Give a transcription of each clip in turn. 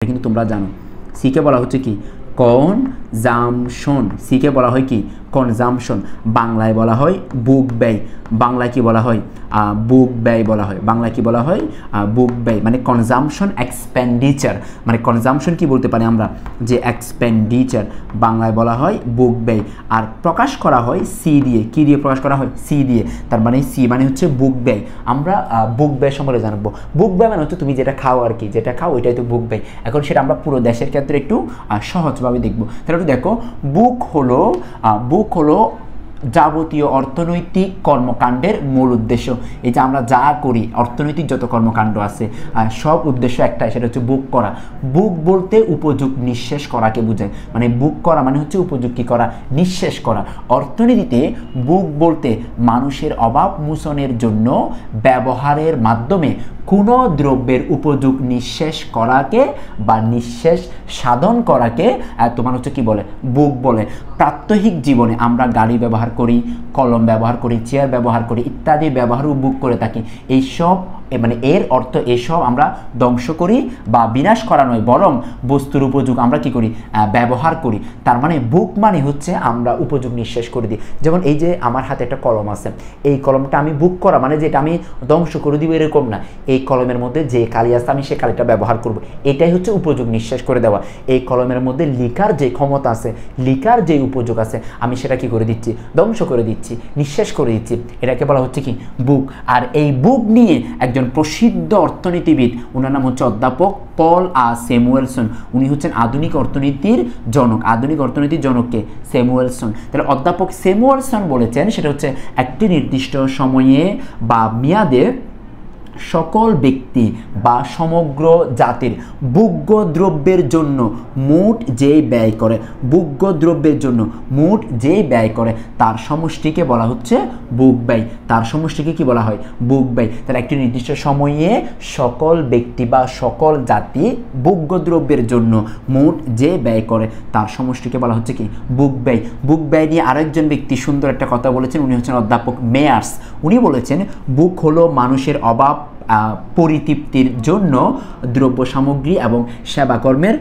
কিন্তু তোমরা জানো। সিকে বলা হচ্ছে কি কনজাম্পশন, সিকে বলা হয় কি কনজাম্পশন, বাংলায় বলা হয় বুক ব্যয়, বাংলায় কি বলা হয় বুক ব্যয় বলা হয়, বাংলায় কি বলা হয় বুক ব্যয়, মানে কনজাম্পশন এক্সপেন্ডিচার, মানে কনজাম্পশন কি বলতে পারি আমরা যে এক্সপেন্ডিচার, বাংলায় বলা হয় বুক ব্যয়। আর প্রকাশ করা হয় সি দিয়ে, কি দিয়ে প্রকাশ করা হয় সি দিয়ে, তার মানে সি মানে হচ্ছে বুক ব্যয়। আমরা বুক ব্যয় সম্পর্কে জানবো। বুক ব্যয় মানে হচ্ছে তুমি যেটা খাও আর কি, যেটা খাও ওইটাই তো বুক ব্যয়। এখন সেটা আমরা পুরো দেশের ক্ষেত্রে একটু সহজভাবে দেখবো। তাহলে একটু দেখো, বুক হলো যাবতীয় অর্থনৈতিক কর্মকাণ্ডের মূল উদ্দেশ্য। এই যে আমরা যা করি অর্থনৈতিক যত কর্মকাণ্ড আছে সব উদ্দেশ্য একটাই, সেটা হচ্ছে বুক করা। বুক বলতে উপযোগ নিঃশেষ করাকে বোঝায়, মানে বুক করা মানে হচ্ছে উপযোগ কি করা, নিঃশেষ করা। অর্থনীতিতে বুক বলতে মানুষের অভাব মোচনের জন্য ব্যবহারের মাধ্যমে কোনো দ্রব্যের উপযোগ নিঃশেষ করাকে বা নিঃশেষ সাধন করাকে তোমার হচ্ছে কি বলে বুক বলে। প্রাত্যহিক জীবনে আমরা গাড়ি ব্যবহার করি, কলম ব্যবহার করি, চেয়ার ব্যবহার করি ইত্যাদি ব্যবহারও বুক করে থাকি। এইসব মানে এর অর্থ এসব আমরা ধ্বংস করি বা বিনাশ করা নয়, বরং বস্তুর উপযোগ আমরা কি করি ব্যবহার করি। তার মানে বুক মানে হচ্ছে আমরা উপযোগ নিঃশেষ করে দিই। যেমন এই যে আমার হাতে একটা কলম আছে, এই কলমটা আমি বুক করা মানে যেটা আমি ধ্বংস করে দিব এরকম না, এই কলমের মধ্যে যে কালি আছে আমি সে কালিটা ব্যবহার করব, এটাই হচ্ছে উপযোগ নিঃশেষ করে দেওয়া। এই কলমের মধ্যে লিখার যে ক্ষমতা আছে, লিখার যে উপযোগ আছে আমি সেটা কি করে দিচ্ছি ধ্বংস করে দিচ্ছি, নিঃশেষ করে দিচ্ছি, এটাকে বলা হচ্ছে কি বুক। আর এই বুক নিয়ে একজন প্রসিদ্ধ অর্থনীতিবিদ, ওনার নাম হচ্ছে অধ্যাপক পল স্যামুয়েলসন, উনি হচ্ছেন আধুনিক অর্থনীতির জনক। আধুনিক অর্থনীতির জনককে স্যামুয়েলসন। তাহলে অধ্যাপক স্যামুয়েলসন বলেছেন সেটা হচ্ছে একটি নির্দিষ্ট সময়ে বা মেয়াদে সকল ব্যক্তি বা সমগ্র জাতির ভোগ্য দ্রব্যের জন্য মোট যেই ব্যয় করে, ভোগ্য দ্রব্যের জন্য মোট যেই ব্যয় করে তার সমষ্টিকে বলা হচ্ছে বুক ব্যয়। তার সমষ্টিকে কি বলা হয় বুক ব্যয়। তাহলে একটি নির্দিষ্ট সময়ে সকল ব্যক্তি বা সকল জাতি ভোগ্য দ্রব্যের জন্য মোট যে ব্যয় করে তার সমষ্টিকে বলা হচ্ছে কি বুক ব্যয়। বুক ব্যয় নিয়ে আরেকজন ব্যক্তি সুন্দর একটা কথা বলেছেন, উনি হচ্ছেন অধ্যাপক মেয়ার্স। উনি বলেছেন বুক হলো মানুষের অভাব পরিতৃপ্তির জন্য দ্রব্য সামগ্রী এবং সেবাকর্মের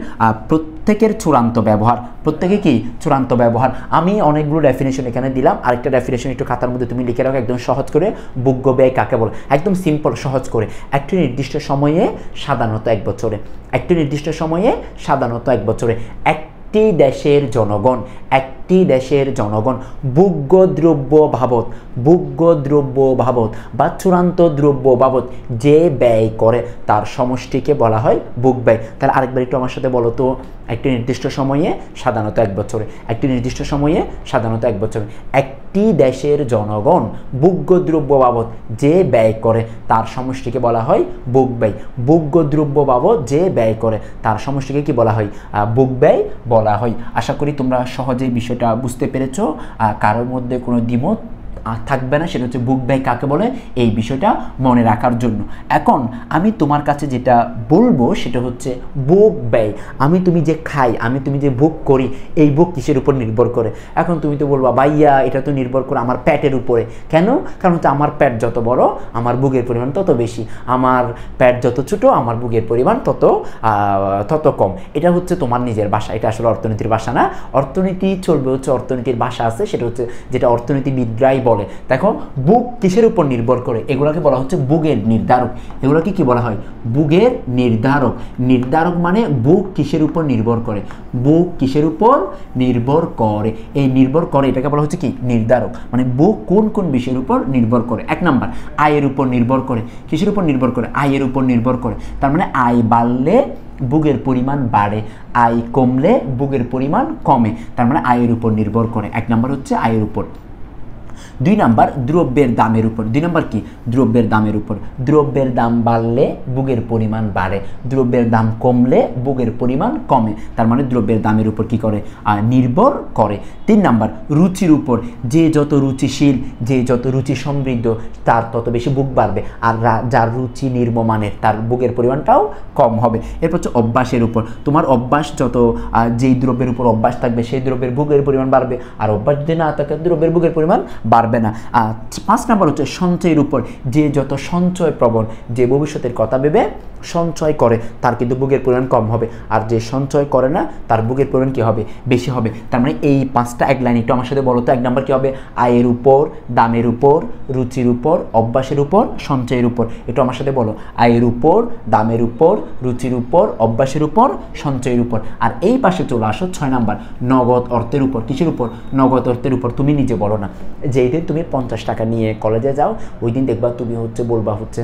প্রত্যেকের চূড়ান্ত ব্যবহার। প্রত্যেকে কি চূড়ান্ত ব্যবহার। আমি অনেকগুলো ডেফিনেশন এখানে দিলাম, আরেকটা ডেফিনেশন একটু খাতার মধ্যে তুমি লিখে রাখো একদম সহজ করে। ভোগ্য ব্যয় কাকে বলে, একদম সিম্পল সহজ করে। একটি নির্দিষ্ট সময়ে সাধারণত এক বছরে, একটি নির্দিষ্ট সময়ে সাধারণত এক বছরে একটি দেশের জনগণ, একটি দেশের জনগণ ভোগ্য দ্রব্য বাবদ, ভোগ্য দ্রব্য বাবদ বা চূড়ান্ত দ্রব্য বাবদ যে ব্যয় করে তার সমষ্টিকে বলা হয় বুক ব্যয়। তাহলে আরেকবার একটু আমার সাথে বলো তো, একটি নির্দিষ্ট সময়ে সাধারণত এক বছরে, একটি নির্দিষ্ট সময়ে সাধারণত এক বছরে একটি দেশের জনগণ ভোগ্য দ্রব্য বাবদ যে ব্যয় করে তার সমষ্টিকে বলা হয় বুক ব্যয়। ভোগ্য দ্রব্য বাবদ যে ব্যয় করে তার সমষ্টিকে কি বলা হয় বুক ব্যয় বলা হয়। আশা করি তোমরা সহজেই বিষয়টা বুঝতে পেরেছো, কারোর মধ্যে কোনো দ্বিমত থাকবে না। সেটা হচ্ছে বুক ব্যয় কাকে বলে, এই বিষয়টা মনে রাখার জন্য। এখন আমি তোমার কাছে যেটা বলবো সেটা হচ্ছে বুক ব্যয়। তুমি যে খাই, তুমি যে ভোগ করি, এই ভোগ কিসের উপর নির্ভর করে? এখন তুমি তো বলবা ভাইয়া এটা তো নির্ভর করে আমার পেটের উপরে। কেন? কারণ হচ্ছে আমার পেট যত বড় আমার ভোগের পরিমাণ তত বেশি, আমার পেট যত ছোট আমার ভোগের পরিমাণ তত কম। এটা হচ্ছে তোমার নিজের ভাষা, এটা আসলে অর্থনীতির ভাষা না। অর্থনীতি চলবে হচ্ছে অর্থনীতির ভাষা আছে, সেটা হচ্ছে যেটা অর্থনীতিবিদরাই বলে। দেখো বুক কিসের উপর নির্ভর করে, এগুলোকে বলা হচ্ছে বুকের নির্ধারক। এগুলোকে কি বলা হয় বুকের নির্ধারক। নির্ধারক মানে বুক কিসের উপর নির্ভর করে, বুক কিসের উপর নির্ভর করে, এই নির্ভর করে এটাকে বলা হচ্ছে কি নির্ধারক। মানে বুক কোন কোন বিষয়ের উপর নির্ভর করে। এক নাম্বার আয়ের উপর নির্ভর করে। কিসের উপর নির্ভর করে? আয়ের উপর নির্ভর করে। তার মানে আয় বাড়লে ভোগের পরিমাণ বাড়ে, আয় কমলে ভোগের পরিমাণ কমে। তার মানে আয়ের উপর নির্ভর করে। এক নাম্বার হচ্ছে আয়ের উপর। দুই নাম্বার দ্রব্যের দামের উপর। দুই নাম্বার কি দ্রব্যের দামের উপর। দ্রব্যের দাম বাড়লে ভোগের পরিমাণ বাড়ে, দ্রব্যের দাম কমলে ভোগের পরিমাণ কমে। তার মানে দ্রব্যের দামের উপর কি করে নির্ভর করে। তিন নাম্বার রুচির উপর। যে যত রুচিশীল, যে যত রুচি সমৃদ্ধ তার তত বেশি ভোগ বাড়বে, আর যার রুচি নিম্নমানের তার ভোগের পরিমাণটাও কম হবে। এরপর হচ্ছে অভ্যাসের উপর। তোমার অভ্যাস যত, যেই দ্রব্যের উপর অভ্যাস থাকবে সেই দ্রব্যের ভোগের পরিমাণ বাড়বে, আর অভ্যাস যদি না থাকে দ্রব্যের ভোগের পরিমাণ বাড়বে না। 5 নাম্বার হচ্ছে সঞ্চয়ের উপর, যে যত সঞ্চয় প্রবণ, যে ভবিষ্যতের কথা ভেবে সঞ্চয় করে তার কিন্তু বুকের পরিমাণ কম হবে, আর যে সঞ্চয় করে না তার বুকের পরিমাণ কী হবে, বেশি হবে। তার মানে এই 5টা এক লাইন একটু আমার সাথে বলো তো। 1 নাম্বার কী হবে, আয়ের উপর, দামের উপর, রুচির উপর, অভ্যাসের উপর, সঞ্চয়ের উপর। একটু আমার সাথে বলো, আয়ের উপর, দামের উপর, রুচির উপর, অভ্যাসের উপর, সঞ্চয়ের উপর। আর এই পাশে চলে আসো 6 নাম্বার, নগদ অর্থের উপর। কিসের উপর, নগদ অর্থের উপর। তুমি নিজে বলো না, যেই দিন তুমি 50 টাকা নিয়ে কলেজে যাও ওই দিন দেখবা তুমি হচ্ছে বলবা হচ্ছে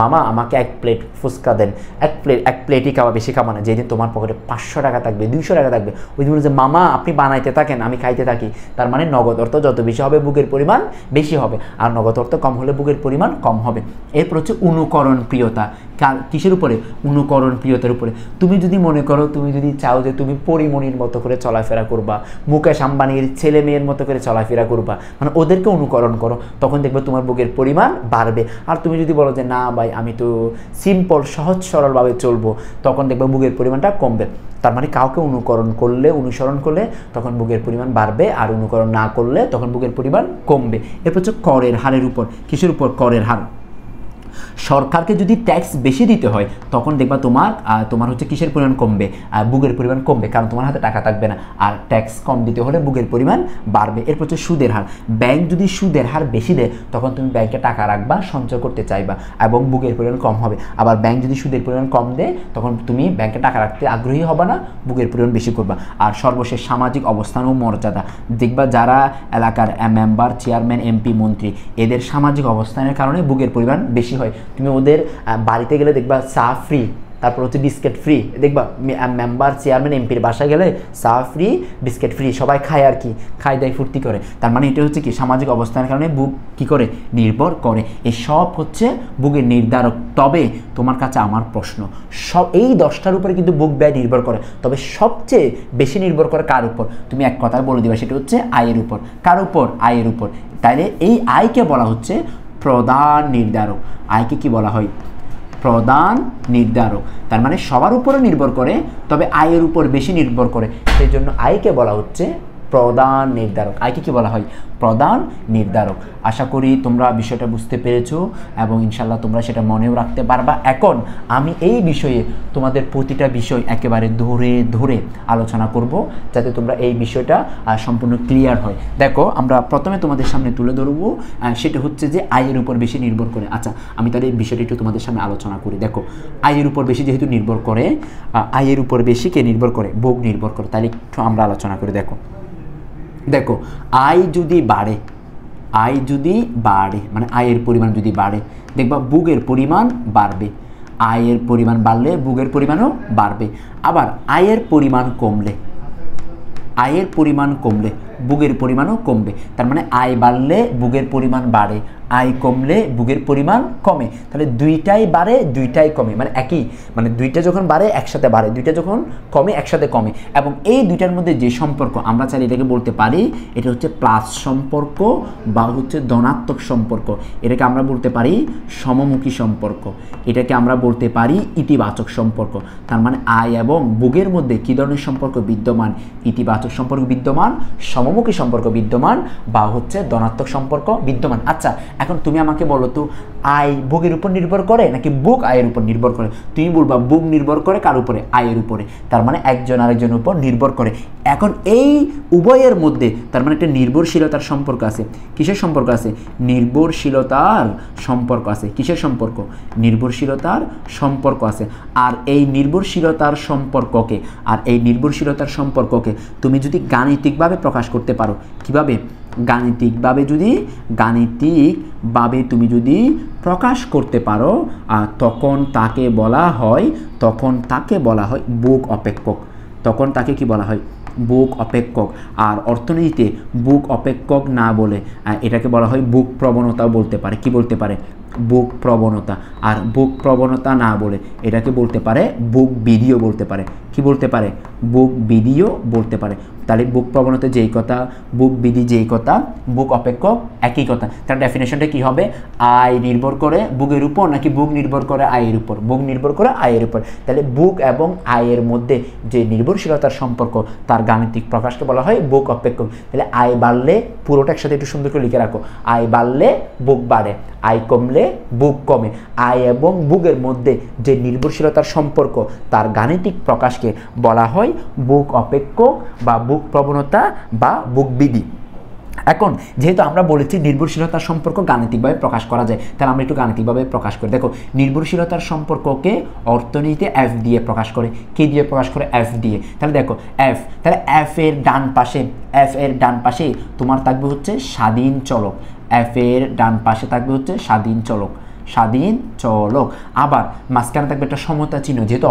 মামা আমাকে 1 প্লেট ফুচকা দেন, এক প্লেটই খাওয়া, বেশি খাওয়া না। যেদিন তোমার পকেটে 500 টাকা থাকবে, 200 টাকা থাকবে, ওই দিন যে মামা আপনি বানাইতে থাকেন আমি খাইতে থাকি। তার মানে নগদ অর্থ যত বেশি হবে বুকের পরিমাণ বেশি হবে, আর নগদ অর্থ কম হলে বুকের পরিমাণ কম হবে। এরপর হচ্ছে অনুকরণ প্রিয়তা। কিসের উপরে, অনুকরণ প্রিয়তার উপরে। তুমি যদি মনে করো, তুমি যদি চাও যে তুমি পরিমণির মতো করে চলাফেরা করবা, মুকেশ আম্বানির ছেলে মেয়ের মতো করে চলাফেরা করবা, মানে ওদেরকে অনুকরণ করো, তখন দেখবে তোমার বুকের পরিমাণ বাড়বে। আর তুমি যদি বলো যে না ভাই আমি তো সিম্পল সহজ সরলভাবে চলবো, তখন দেখবে বুকের পরিমাণটা কমবে। তার মানে কাউকে অনুসরণ করলে তখন বুকের পরিমাণ বাড়বে, আর অনুকরণ না করলে তখন বুকের পরিমাণ কমবে। এরপর হচ্ছে করের হারের উপর। কিসের উপর, করের হার। সরকারকে যদি ট্যাক্স বেশি দিতে হয় তখন দেখবা তোমার হচ্ছে কিসের পরিমাণ কমবে, বুকের পরিমাণ কমবে, কারণ তোমার হাতে টাকা থাকবে না। আর ট্যাক্স কম দিতে হলে বুকের পরিমাণ বাড়বে। এরপর হচ্ছে সুদের হার। ব্যাংক যদি সুদের হার বেশি দেয় তখন তুমি ব্যাংকে টাকা রাখবা, সঞ্চয় করতে চাইবা এবং বুকের পরিমাণ কম হবে। আবার ব্যাংক যদি সুদের পরিমাণ কম দেয় তখন তুমি ব্যাংকে টাকা রাখতে আগ্রহী হবে না, বুকের পরিমাণ বেশি করবা। আর সর্বশেষ সামাজিক অবস্থান ও মর্যাদা। দেখবা যারা এলাকার মেম্বার, চেয়ারম্যান, এমপি, মন্ত্রী, এদের সামাজিক অবস্থানের কারণে বুকের পরিমাণ বেশি হয়। তুমি ওদের বাড়িতে গেলে দেখবা চা ফ্রি, তারপর হচ্ছে বিস্কিট ফ্রি। দেখবা মেম্বার, চেয়ারম্যান, এমপির বাসায় গেলে চা ফ্রি, বিস্কিট ফ্রি, সবাই খায় আর কি, খায় দেয়, ফুর্তি করে। তার মানে এটা হচ্ছে কি সামাজিক অবস্থানের কারণে বুক কি করে, নির্ভর করে। এই সব হচ্ছে বুকের নির্ধারক। তবে তোমার কাছে আমার প্রশ্ন, সব এই 10টার উপরে কিন্তু বুক ব্যয় নির্ভর করে, তবে সবচেয়ে বেশি নির্ভর করে কার উপর, তুমি এক কথায় বলে দিবা, সেটা হচ্ছে আয়ের উপর। কার উপর, আয়ের উপর। তাইলে এই আয়কে বলা হচ্ছে প্রধান নির্ধারক। আয়কে কি বলা হয়, প্রধান নির্ধারক। তার মানে সবার উপরে নির্ভর করে, তবে আয়ের উপর বেশি নির্ভর করে, সেই জন্য আয়কে বলা হচ্ছে প্রধান নির্ধারক। আয়কে কি বলা হয়, প্রধান নির্ধারক। আশা করি তোমরা বিষয়টা বুঝতে পেরেছো এবং ইনশাল্লাহ তোমরা সেটা মনেও রাখতে পারবা। এখন আমি এই বিষয়ে তোমাদের প্রতিটা বিষয় একেবারে ধরে ধরে আলোচনা করব, যাতে তোমরা এই বিষয়টা সম্পূর্ণ ক্লিয়ার হয়। দেখো আমরা প্রথমে তোমাদের সামনে তুলে ধরবো, সেটা হচ্ছে যে আয়ের উপর বেশি নির্ভর করে। আচ্ছা আমি তাহলে এই বিষয়টা একটু তোমাদের সামনে আলোচনা করি। দেখো আয়ের উপর বেশি যেহেতু নির্ভর করে, আয়ের উপর বেশি কে নির্ভর করে, ভোগ নির্ভর করে। তাহলে একটু আমরা আলোচনা করি। দেখো আয় যদি বাড়ে, মানে আয়ের পরিমাণ যদি বাড়ে, দেখবা বুকের পরিমাণ বাড়বে। আয়ের পরিমাণ বাড়লে বুকের পরিমাণও বাড়বে। আবার আয়ের পরিমাণ কমলে বুকের পরিমাণও কমবে। তার মানে আয় বাড়লে বুকের পরিমাণ বাড়ে, আয় কমলে বুকের পরিমাণ কমে। তাহলে দুইটাই বাড়ে, দুইটাই কমে, মানে একই, মানে দুইটা যখন বাড়ে একসাথে বাড়ে, দুইটা যখন কমে একসাথে কমে। এবং এই দুইটার মধ্যে যে সম্পর্ক, আমরা চাইলে এটাকে বলতে পারি এটা হচ্ছে প্লাস সম্পর্ক বা হচ্ছে ধনাত্মক সম্পর্ক। এটাকে আমরা বলতে পারি সমমুখী সম্পর্ক, এটাকে আমরা বলতে পারি ইতিবাচক সম্পর্ক। তার মানে আয় এবং বুকের মধ্যে কী ধরনের সম্পর্ক বিদ্যমান, ইতিবাচক সম্পর্ক বিদ্যমান, সমমুখী সম্পর্ক বিদ্যমান বা হচ্ছে ধনাত্মক সম্পর্ক বিদ্যমান। আচ্ছা এখন তুমি আমাকে বলো তো, আয় বুকের উপর নির্ভর করে নাকি বুক আয়ের উপর নির্ভর করে? তুমি বলবা বুক নির্ভর করে কার উপরে, আয়ের উপরে। তার মানে একজন আরেকজনের উপর নির্ভর করে। এখন এই উভয়ের মধ্যে তার মানে একটা নির্ভরশীলতার সম্পর্ক আছে। কিসের সম্পর্ক আছে, নির্ভরশীলতার সম্পর্ক আছে। কিসের সম্পর্ক, নির্ভরশীলতার সম্পর্ক আছে। আর এই নির্ভরশীলতার সম্পর্ককে তুমি যদি গাণিতিকভাবে প্রকাশ করতে পারো, কিভাবে, গাণিতিকভাবে তুমি যদি প্রকাশ করতে পারো, তখন তাকে বলা হয় বুক অপেক্ষক। তখন তাকে কি বলা হয়, বুক অপেক্ষক। আর অর্থনীতিতে বুক অপেক্ষক না বলে এটাকে বলা হয় বুক প্রবণতাও বলতে পারে। কি বলতে পারে, বুক প্রবণতা। আর বুক প্রবণতা না বলে এটাকে বলতে পারে বুক বিধিও বলতে পারে। কি বলতে পারে, বুক বিধিও বলতে পারে। তাহলে বুক প্রবণতা যেই কথা, বুক বিধি যেই কথা, বুক অপেক্ষক একই কথা। তার ডেফিনেশনটা কি হবে? আয় নির্ভর করে বুকের উপর নাকি বুক নির্ভর করে আয়ের উপর? বুক নির্ভর করে আয়ের উপর। তাহলে বুক এবং আয়ের মধ্যে যে নির্ভরশীলতার সম্পর্ক, তার গাণিতিক প্রকাশকে বলা হয় বুক অপেক্ষক। তাহলে আয় বাড়লে, পুরোটা একসাথে একটু সুন্দর করে লিখে রাখো, আয় বাড়লে বুক বাড়ে, আয় কমলে বুক কমে। আয় এবং বুকের মধ্যে যে নির্ভরশীলতার সম্পর্ক, তার গাণিতিক প্রকাশকে বলা হয় বুক অপেক্ষক বা বুক প্রবণতা বা বুক বিধি। এখন যেহেতু আমরা বলেছি নির্ভরশীলতার সম্পর্ক গাণিতিকভাবে প্রকাশ করা যায়, তাহলে আমরা একটু গাণিতিকভাবে প্রকাশ করি। দেখো, নির্ভরশীলতার সম্পর্ককে অর্থনীতিতে এফ দিয়ে প্রকাশ করে। কি দিয়ে প্রকাশ করে? এফ দিয়ে। তাহলে দেখো এফ, তাহলে এফ এর ডান পাশে তোমার থাকবে হচ্ছে স্বাধীন চলক। এফ এর ডান পাশে থাকবে হচ্ছে স্বাধীন চলক, আবার মাঝখানে থাকবে একটা সমতা চিহ্ন, যেহেতু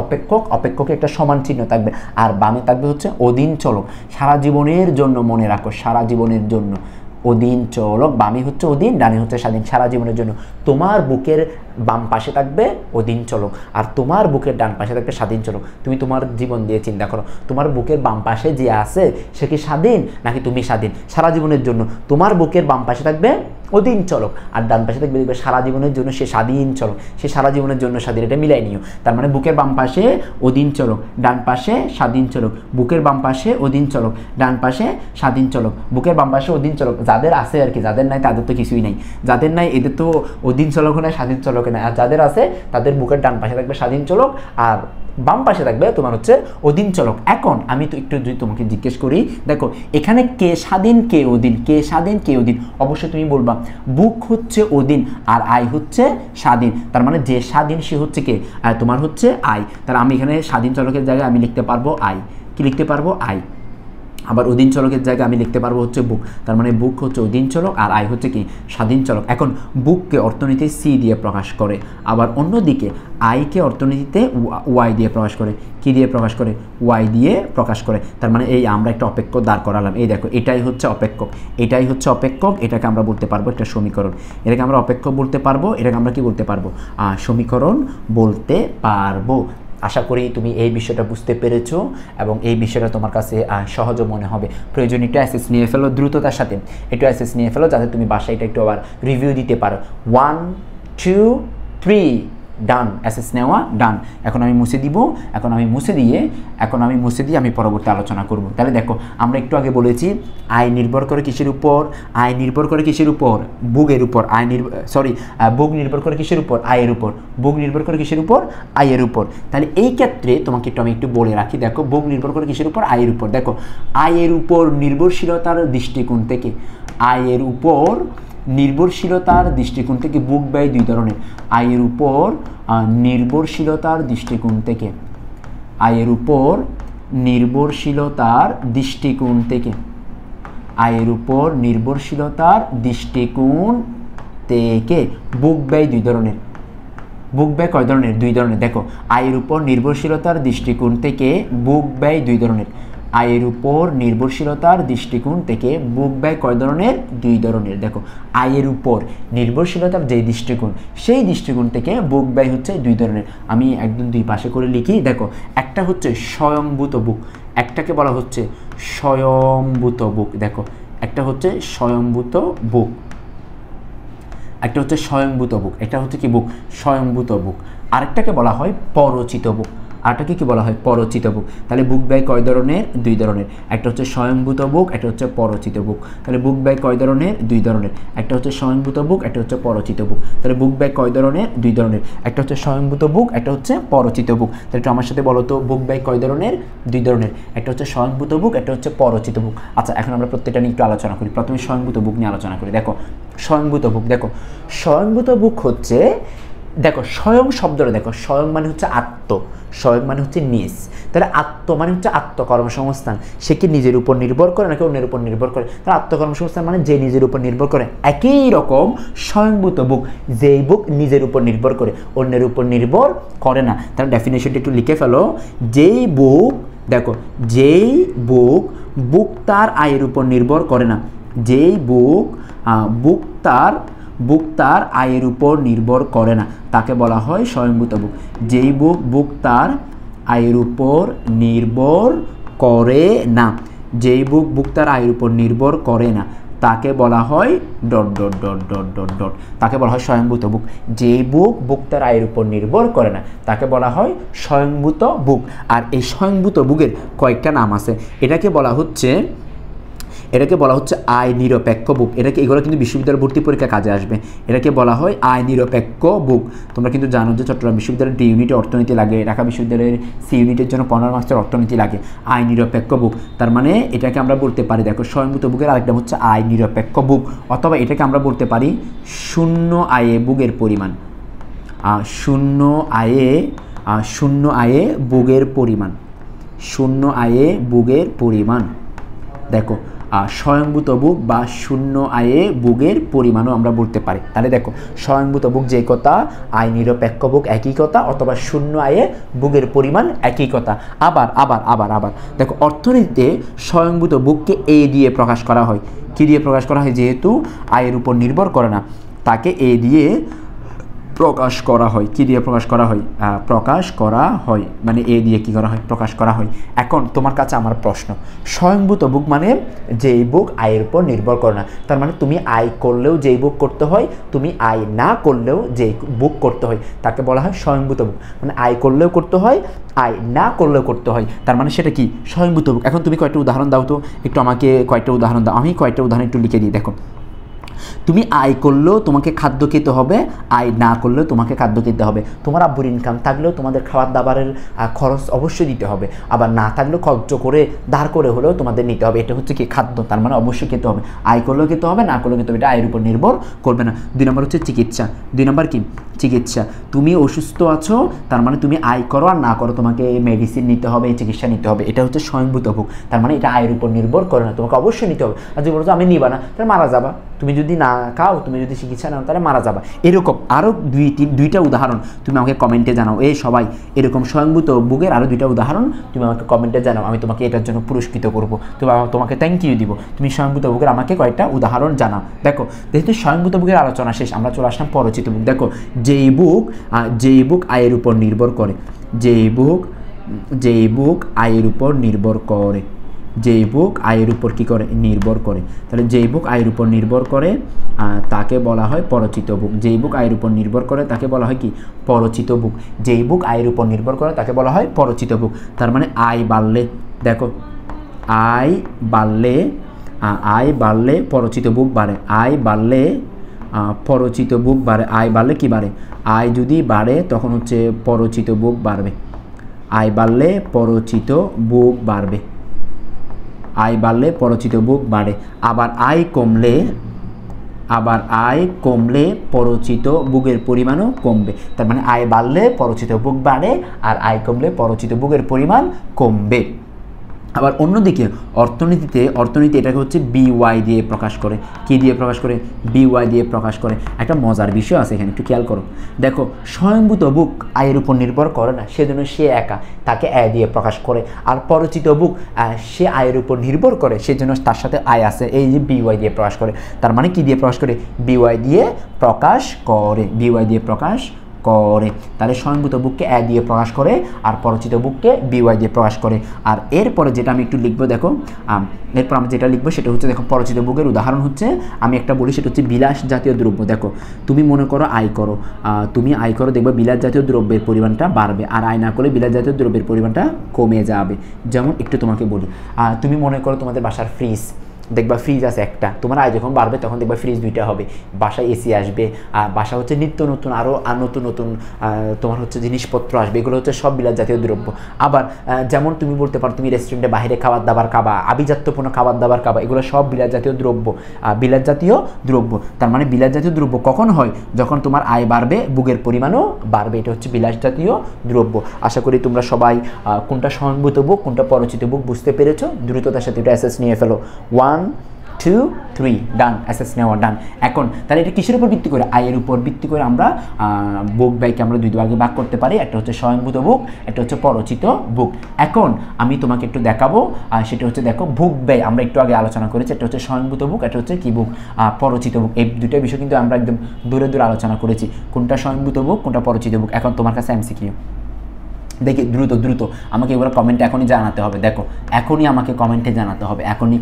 অপেক্ষকে একটা সমান চিহ্ন থাকবে, আর বামে থাকবে হচ্ছে অধীন চলক। সারা জীবনের জন্য মনে রাখো, সারা জীবনের জন্য অধীন চলক, বামে হচ্ছে অধীন, ডানে হচ্ছে স্বাধীন। সারা জীবনের জন্য তোমার বুকের বাম পাশে থাকবে অধীন চলক, আর তোমার বুকের ডান পাশে থাকবে স্বাধীন চলক। তুমি তোমার জীবন দিয়ে চিন্তা করো, তোমার বুকের বাম পাশে যে আছে সে কি স্বাধীন নাকি তুমি স্বাধীন? সারা জীবনের জন্য তোমার বুকের বাম পাশে থাকবে অধীন চলক, আর ডান পাশে থাকবে সারা জীবনের জন্য সে স্বাধীন চলক। সে সারা জীবনের জন্য স্বাধীন, এটা মিলাই নিও। তার মানে বুকের বাম পাশে অধীন চলক, ডান পাশে স্বাধীন চলক। বুকের বাম পাশে অধীন চলক, ডান পাশে স্বাধীন চলক। বুকের বাম পাশে অধীন চলক যাদের আছে আর কি, যাদের নাই তাদের তো কিছুই নাই। যাদের নাই এদের তো অধীন চলক নাই, স্বাধীন চলক নাই। আর যাদের আছে তাদের বুকের ডান পাশে থাকবে স্বাধীন চলক, আর বাম পাশে থাকবে তোমার হচ্ছে অধীন চলক। এখন আমি তো একটু যদি তোমাকে জিজ্ঞেস করি, দেখো এখানে কে স্বাধীন কে অধীন, কে স্বাধীন কে অধীন? অবশ্যই তুমি বলবা বুক হচ্ছে অধীন আর আয় হচ্ছে স্বাধীন। তার মানে যে স্বাধীন সে হচ্ছে কে? তোমার হচ্ছে আয়। তাহলে আমি এখানে স্বাধীন চলকের জায়গায় আমি লিখতে পারবো আয়। কি লিখতে পারবো? আয়। আবার অধীন চলকের জায়গায় আমি লিখতে পারবো হচ্ছে বুক। তার মানে বুক হচ্ছে অধীন চলক আর আয় হচ্ছে কি? স্বাধীন চলক। এখন বুককে অর্থনীতিতে সি দিয়ে প্রকাশ করে, আবার অন্যদিকে আয়কে অর্থনীতিতে ওয়াই দিয়ে প্রকাশ করে। কি দিয়ে প্রকাশ করে? ওয়াই দিয়ে প্রকাশ করে। তার মানে এই আমরা একটা অপেক্ষক দাঁড় করালাম। এই দেখো, এটাই হচ্ছে অপেক্ষক, এটাই হচ্ছে অপেক্ষক। এটাকে আমরা বলতে পারবো একটা সমীকরণ। এটাকে আমরা অপেক্ষক বলতে পারবো, এটাকে আমরা কি বলতে পারবো? সমীকরণ বলতে পারবো। আশা করি তুমি এই বিষয়টা বুঝতে পেরেছো এবং এই বিষয়টা তোমার কাছে সহজ মনে হবে। প্রয়োজনীয় একটু অ্যাসেস নিয়ে ফেলো, দ্রুততার সাথে একটু অ্যাসেস নিয়ে ফেলো, যাতে তুমি বাসায় এটা একটু আবার রিভিউ দিতে পারো। 1 2 3 ডান। অ্যাসেস নেওয়া ডান। এখন আমি মুছে দিব। এখন আমি মুছে দিয়ে আমি পরবর্তী আলোচনা করব। তাহলে দেখো, আমরা একটু আগে বলেছি আয় নির্ভর করে কিসের উপর? আয় নির্ভর করে কিসের উপর? বুকের উপর। বুক নির্ভর করে কিসের উপর? আয়ের উপর। বুক নির্ভর করে কিসের উপর? আয়ের উপর। তাহলে এই ক্ষেত্রে তোমাকে আমি একটু বলে রাখি, দেখো বুক নির্ভর করে কিসের উপর? আয়ের উপর। দেখো, আয়ের উপর নির্ভরশীলতার দৃষ্টিকোণ থেকে, আয়ের উপর নির্ভরশীলতার দৃষ্টিকোণ থেকে বুক ব্যয় দুই ধরনের। আয়ের উপর নির্ভরশীলতার দৃষ্টিকোণ থেকে, আয়ের উপর নির্ভরশীলতার দৃষ্টিকোণ থেকে, আয়ের উপর নির্ভরশীলতার দৃষ্টিকোণ থেকে বুক ব্যয় দুই ধরনের। বুক ব্যয় কয় ধরনের? দুই ধরনের। দেখো, আয়ের উপর নির্ভরশীলতার দৃষ্টিকোণ থেকে বুক ব্যয় দুই ধরনের। আয়ের উপর নির্ভরশীলতার দৃষ্টিকোণ থেকে বুক ব্যয় কয় ধরনের? দুই ধরনের। দেখো, আয়ের উপর নির্ভরশীলতার যে দৃষ্টিকোণ, সেই দৃষ্টিকোণ থেকে বুক ব্যয় হচ্ছে দুই ধরনের। আমি একদম দুই পাশে করে লিখি। দেখো, একটা হচ্ছে স্বয়ংভূত বুক, একটাকে বলা হচ্ছে স্বয়ংভূত বুক। দেখো, একটা হচ্ছে স্বয়ংভূত বুক, একটা হচ্ছে স্বয়ংভূত বুক। এটা হচ্ছে কি বুক? স্বয়ংভূত বুক। আরেকটাকে বলা হয় পরচিত বুক। আরটাকে কি বলা হয়? পরচিত বুক। তাহলে বুক ব্যয় কয় ধরনের? দুই ধরনের। একটা হচ্ছে স্বয়ংভূত বুক, একটা হচ্ছে পরচিত বুক। তাহলে বুক ব্যয় কয় ধরনের? দুই ধরনের। একটা হচ্ছে স্বয়ংভূত বুক, একটা হচ্ছে পরচিত বুক। তাহলে বুক ব্যয় কয় ধরনের? দুই ধরনের। একটা হচ্ছে স্বয়ংভূত বুক, একটা হচ্ছে পরচিত বুক। তাহলে একটু আমার সাথে বলো তো, বুক ব্যয় কয় ধরনের? দুই ধরনের। একটা হচ্ছে স্বয়ংভূত বুক, একটা হচ্ছে পরচিত বুক। আচ্ছা, এখন আমরা প্রত্যেকটা নিয়ে একটু আলোচনা করি। প্রথমে স্বয়ংভূত বুক নিয়ে আলোচনা করি। দেখো, স্বয়ংভূত বুক। দেখো, স্বয়ংভূত বুক হচ্ছে, দেখো স্বয়ং শব্দটা দেখো, স্বয়ং মানে হচ্ছে আত্ম, স্বয়ং মানে হচ্ছে নিজ। তাহলে আত্ম মানে হচ্ছে আত্মকর্মসংস্থান। সে কি নিজের উপর নির্ভর করে নাকি অন্যের উপর নির্ভর করে? তাহলে আত্মকর্মসংস্থান মানে যে নিজের উপর নির্ভর করে। একই রকম স্বয়ংভূত বুক, যেই বুক নিজের উপর নির্ভর করে, অন্যের উপর নির্ভর করে না। তাহলে ডেফিনেশনটা একটু লিখে ফেলো। যেই বুক, দেখো যেই বুক তার আয়ের উপর নির্ভর করে না। যেই বুক তার আয়ের উপর নির্ভর করে না, তাকে বলা হয় স্বয়ংভূত বুক। যেই বুক তার আয়ের উপর নির্ভর করে না। যেই বুক বুক তার আয়ের উপর নির্ভর করে না তাকে বলা হয় dot dot dot dot dot dot, তাকে বলা হয় স্বয়ংভূত বুক। যেই বুক বুক তার আয়ের উপর নির্ভর করে না তাকে বলা হয় স্বয়ংভূত বুক। আর এই স্বয়ংভূত বুকের কয়েকটা নাম আছে। এটাকে বলা হচ্ছে আয় নিরপেক্ষ বুক। এগুলো কিন্তু বিশ্ববিদ্যালয় ভর্তি পরীক্ষা কাজে আসবে। এটাকে বলা হয় আয় নিরপেক্ষ বুক। তোমরা কিন্তু জানো যে চট্টগ্রাম বিশ্ববিদ্যালয়ের ডি ইউনিটে অর্থনীতি লাগে, ঢাকা বিশ্ববিদ্যালয়ের সি ইউনিটের জন্য 15 মার্কসের অর্থনীতি লাগে। আয় নিরপেক্ষ বুক তার মানে এটাকে আমরা বলতে পারি, দেখো স্বয়ংভূত বুকের আরেকটা হচ্ছে আয় নিরপেক্ষ বুক, অথবা এটাকে আমরা বলতে পারি শূন্য আয়ে বুকের পরিমাণ। শূন্য আয়ে বুকের পরিমাণ, শূন্য আয়ে বুকের পরিমাণ। দেখো স্বয়ংভূত বুক বা শূন্য আয়ে বুকের পরিমাণও আমরা বলতে পারি। তাহলে দেখো স্বয়ংভূত বুক যে কথা, আয় নিরপেক্ষ বুক একই কথা, অথবা শূন্য আয়ে বুকের পরিমাণ একই কথা। আবার আবার আবার আবার দেখো অর্থনীতিতে স্বয়ংভূত বুককে এ দিয়ে প্রকাশ করা হয়। কী দিয়ে প্রকাশ করা হয়? যেহেতু আয়ের উপর নির্ভর করে না তাকে এ দিয়ে প্রকাশ করা হয়। কী দিয়ে প্রকাশ করা হয়? প্রকাশ করা হয়, মানে এ দিয়ে কী করা হয়? প্রকাশ করা হয়। এখন তোমার কাছে আমার প্রশ্ন, স্বয়ংভূত বুক মানে যেই বুক আয়ের উপর নির্ভর করে না। তার মানে তুমি আয় করলেও যেই বুক করতে হয়, তুমি আয় না করলেও যেই বুক করতে হয় তাকে বলা হয় স্বয়ংভূত বুক। মানে আয় করলেও করতে হয়, আয় না করলেও করতে হয়, তার মানে সেটা কি? স্বয়ংভূত বুক। এখন তুমি কয়েকটা উদাহরণ দাও তো, একটু আমাকে কয়েকটা উদাহরণ দাও। আমি কয়েকটা উদাহরণ একটু লিখে দিই। দেখো তুমি আয় করলেও তোমাকে খাদ্য খেতে হবে, আয় না করলেও তোমাকে খাদ্য খেতে হবে। তোমার আব্বুর ইনকাম থাকলেও তোমাদের খাবার দাবারের খরচ অবশ্যই দিতে হবে, আবার না থাকলেও খরচ করে ধার করে হলেও তোমাদের নিতে হবে। এটা হচ্ছে কি? খাদ্য। তার মানে অবশ্যই খেতে হবে, আয় করলেও খেতে হবে, না করলেও খেতে হবে। এটা আয়ের উপর নির্ভর করবে না। 2 নম্বর হচ্ছে চিকিৎসা। 2 নম্বর কি? চিকিৎসা। তুমি অসুস্থ আছো, তার মানে তুমি আয় করো আর না করো তোমাকে মেডিসিন নিতে হবে, চিকিৎসা নিতে হবে। এটা হচ্ছে স্বয়ংভূত বুক। তার মানে এটা আয়ের উপর নির্ভর করে না, তোমাকে অবশ্যই নিতে হবে। আর যদি বলো আমি নিবা না, তাহলে মারা যাবা। তুমি যদি না খাও, তুমি যদি চিকিৎসা নাও, তাহলে মারা যাবা। এরকম আরও দুইটা উদাহরণ তুমি আমাকে কমেন্টে জানাও। সবাই এরকম স্বয়ংভূত বুকের আরও 2টা উদাহরণ তুমি আমাকে কমেন্টে জানাও, আমি তোমাকে এটার জন্য পুরস্কৃত করবো, তোমাকে থ্যাংক ইউ দিব। তুমি স্বয়ংভূত বুকের আমাকে কয়েকটা উদাহরণ জানাও। দেখো যেহেতু স্বয়ংভূত বুকের আলোচনা শেষ, আমরা চলে আসলাম পরিচিত বুক। দেখো যেই বুক আয়ের উপর নির্ভর করে, যেই বুক আয়ের উপর নির্ভর করে, যেই বুক আয়ের উপর কী করে? নির্ভর করে। তাহলে যেই বুক আয়ের উপর নির্ভর করে তাকে বলা হয় পরিচিত বুক। যেই বুক আয়ের উপর নির্ভর করে তাকে বলা হয় কি? পরিচিত বুক। যেই বুক আয়ের উপর নির্ভর করে তাকে বলা হয় পরিচিত বুক। তার মানে আয় বাড়লে, দেখো আয় বাড়লে পরিচিত বুক বাড়ে। আয় বাড়লে পরিচিত বুক বাড়ে। আয় বাড়লে কি বাড়ে? আয় যদি বাড়ে তখন হচ্ছে পরিচিত বুক বাড়বে। আয় বাড়লে পরিচিত বুক বাড়বে। আয় বাড়লে পরিচিত বুক বাড়ে। আবার আয় কমলে পরিচিত বুকের পরিমাণও কমবে। তার মানে আয় বাড়লে পরিচিত বুক বাড়ে, আর আয় কমলে পরিচিত বুকের পরিমাণ কমবে। আবার অন্যদিকে অর্থনীতি এটাকে হচ্ছে বিওয়াই দিয়ে প্রকাশ করে। কি দিয়ে প্রকাশ করে? বিওয়াই দিয়ে প্রকাশ করে। একটা মজার বিষয় আছে এখানে, একটু খেয়াল করো। দেখো স্বয়ংভূত বুক আয়ের উপর নির্ভর করে না, সেজন্য সে একা, তাকে আয় দিয়ে প্রকাশ করে। আর পরিচিত বুক সে আয়ের উপর নির্ভর করে, সেজন্য তার সাথে আয় আছে, এই যে বিওয়াই দিয়ে প্রকাশ করে। তার মানে কি দিয়ে প্রকাশ করে? বিওয়াই দিয়ে প্রকাশ করে। বিওয়াই দিয়ে প্রকাশ করে। তাহলে স্বয়ংভূত বুককে এ দিয়ে প্রকাশ করে, আর পরিচিত বুককে বিওয়াই দিয়ে প্রকাশ করে। আর এরপরে যেটা আমি একটু লিখবো, দেখো এরপর আমি যেটা লিখবো সেটা হচ্ছে, দেখো পরিচিত বুকের উদাহরণ হচ্ছে, আমি একটা বলি, সেটা হচ্ছে বিলাস জাতীয় দ্রব্য। দেখো তুমি মনে করো আয় করো, তুমি আয় করো, দেখবে বিলাস জাতীয় দ্রব্যের পরিমাণটা বাড়বে, আর আয় না করলে বিলাস জাতীয় দ্রব্যের পরিমাণটা কমে যাবে। যেমন একটু তোমাকে বলি, তুমি মনে করো তোমাদের বাসার ফ্রিজ, দেখবা ফ্রিজ আছে একটা, তোমার আয় যখন বাড়বে তখন দেখবা ফ্রিজ 2টা হবে, বাসায় এসি আসবে, বাসা হচ্ছে নিত্য নতুন আরও নতুন নতুন তোমার হচ্ছে জিনিসপত্র আসবে, এগুলো হচ্ছে সব বিলাস জাতীয় দ্রব্য। আবার যেমন তুমি বলতে পারো তুমি রেস্টুরেন্টে বাইরে খাবার দাবার খাবা, আভিজাত্যপূর্ণ খাবার দাবার খাবা, এগুলো সব বিলাস জাতীয় দ্রব্য। বিলাস জাতীয় দ্রব্য, তার মানে বিলাস জাতীয় দ্রব্য কখন হয়? যখন তোমার আয় বাড়বে, বুকের পরিমাণও বাড়বে, এটা হচ্ছে বিলাস জাতীয় দ্রব্য। আশা করি তোমরা সবাই কোনটা স্বয়ংভূত বুক কোনটা পরিচিত বুক বুঝতে পেরেছো। দ্রুততার সাথে এটা অ্যাসেস নিয়ে ফেলো। 1 2 3 ডান, অ্যাসেস নেওয়া ডান। এখন তাহলে এটা কিসের উপর ভিত্তি করে? আয়ের উপর ভিত্তি করে আমরা বুক ব্যয়কে আমরা 2 ভাগে ভাগ করতে পারি, একটা হচ্ছে স্বয়ংভূত বুক, একটা হচ্ছে পরিচিত বুক। এখন আমি তোমাকে একটু দেখাবো, সেটা হচ্ছে দেখো বুক ব্যয় আমরা একটু আগে আলোচনা করেছি, একটা হচ্ছে স্বয়ংভূত বুক, একটা হচ্ছে কি বুক? পরিচিত বুক। এই দুটো বিষয় কিন্তু আমরা একদম দূরে দূরে আলোচনা করেছি, কোনটা স্বয়ংভূত বুক কোনটা পরিচিত বুক। এখন তোমার কাছে এমসিকিউ, দেখি দ্রুত দ্রুত আমাকে এগুলো কমেন্টে এখনই জানাতে হবে। দেখো এখনই আমাকে কমেন্টে জানাতে হবে, এখনই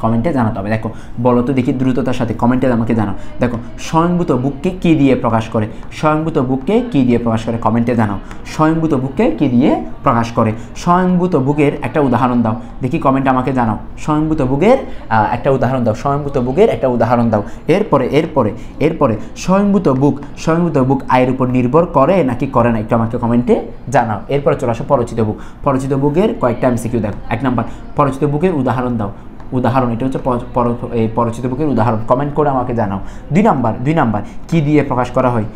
কমেন্টে জানাতে হবে। দেখো বলো তো দেখি দ্রুততার সাথে কমেন্টে আমাকে জানাও। দেখো স্বয়ংভূত বুককে কী দিয়ে প্রকাশ করে? স্বয়ংভূত বুককে কী দিয়ে প্রকাশ করে? কমেন্টে জানাও স্বয়ংভূত বুককে কী দিয়ে প্রকাশ করে। স্বয়ংভূত বুকের একটা উদাহরণ দাও, দেখি কমেন্টে আমাকে জানাও। স্বয়ংভূত বুকের একটা উদাহরণ দাও, স্বয়ংভূত বুকের একটা উদাহরণ দাও। এরপরে স্বয়ংভূত বুক আয়ের উপর নির্ভর করে নাকি করে না, একটু আমাকে কমেন্টে জানাও। এরপরে চলে আসো পরিচিত বুক। পরিচিত বুকের কয়েকটা এমসিকিউ দেখো। 1 নাম্বার, পরিচিত বুকের উদাহরণ দাও। উদাহরণ, এটা হচ্ছে পরিচিত বুকের উদাহরণ, কমেন্ট করে আমাকে জানাও। 2 নাম্বার কি দিয়ে প্রকাশ করা হয়?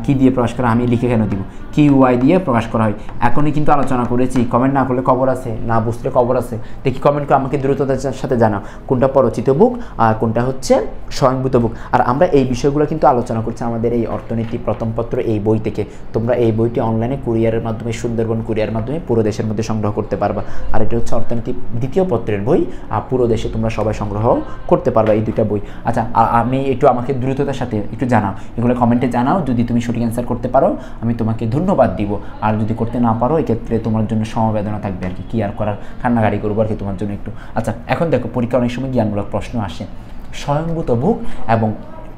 কি দিয়ে প্রকাশ করা, আমি লিখে কেন দিব? QY দিয়ে প্রকাশ করা হয়। এখনই কিন্তু আলোচনা করেছি, কমেন্ট না করলে খবর আছে, না বুঝলে খবর আছে। দেখি কমেন্ট করে আমাকে দ্রুততার সাথে জানাও কোনটা পরিচিত বুক আর কোনটা হচ্ছে স্বয়ংভূত বুক। আর আমরা এই বিষয়গুলো কিন্তু আলোচনা করছি আমাদের এই অর্থনীতি প্রথম পত্র এই বই থেকে। তোমরা এই বইটি অনলাইনে কুরিয়ারের মাধ্যমে, সুন্দরবন কুরিয়ার মাধ্যমে পুরো দেশের মধ্যে সংগ্রহ করতে পারবা। আর এটা হচ্ছে অর্থনীতি দ্বিতীয় পত্রের বই, পুরো দেশে তোমরা সবাই সংগ্রহ করতে পারবা এই দুইটা বই। আচ্ছা আমি একটু আমাকে দ্রুততার সাথে একটু জানাও, এগুলো কমেন্টে জানাও। যদি তুমি সঠিক অ্যান্সার করতে পারো আমি তোমাকে ধন্যবাদ দিব, আর যদি করতে না পারো এক্ষেত্রে তোমার জন্য সমবেদনা থাকবে আর কি আর করার, কান্নাকাটি করবো আর কি তোমার জন্য একটু। আচ্ছা এখন দেখো পরীক্ষা অনেক সময় জ্ঞানমূলক প্রশ্ন আসে। স্বয়ংভূত বুক এবং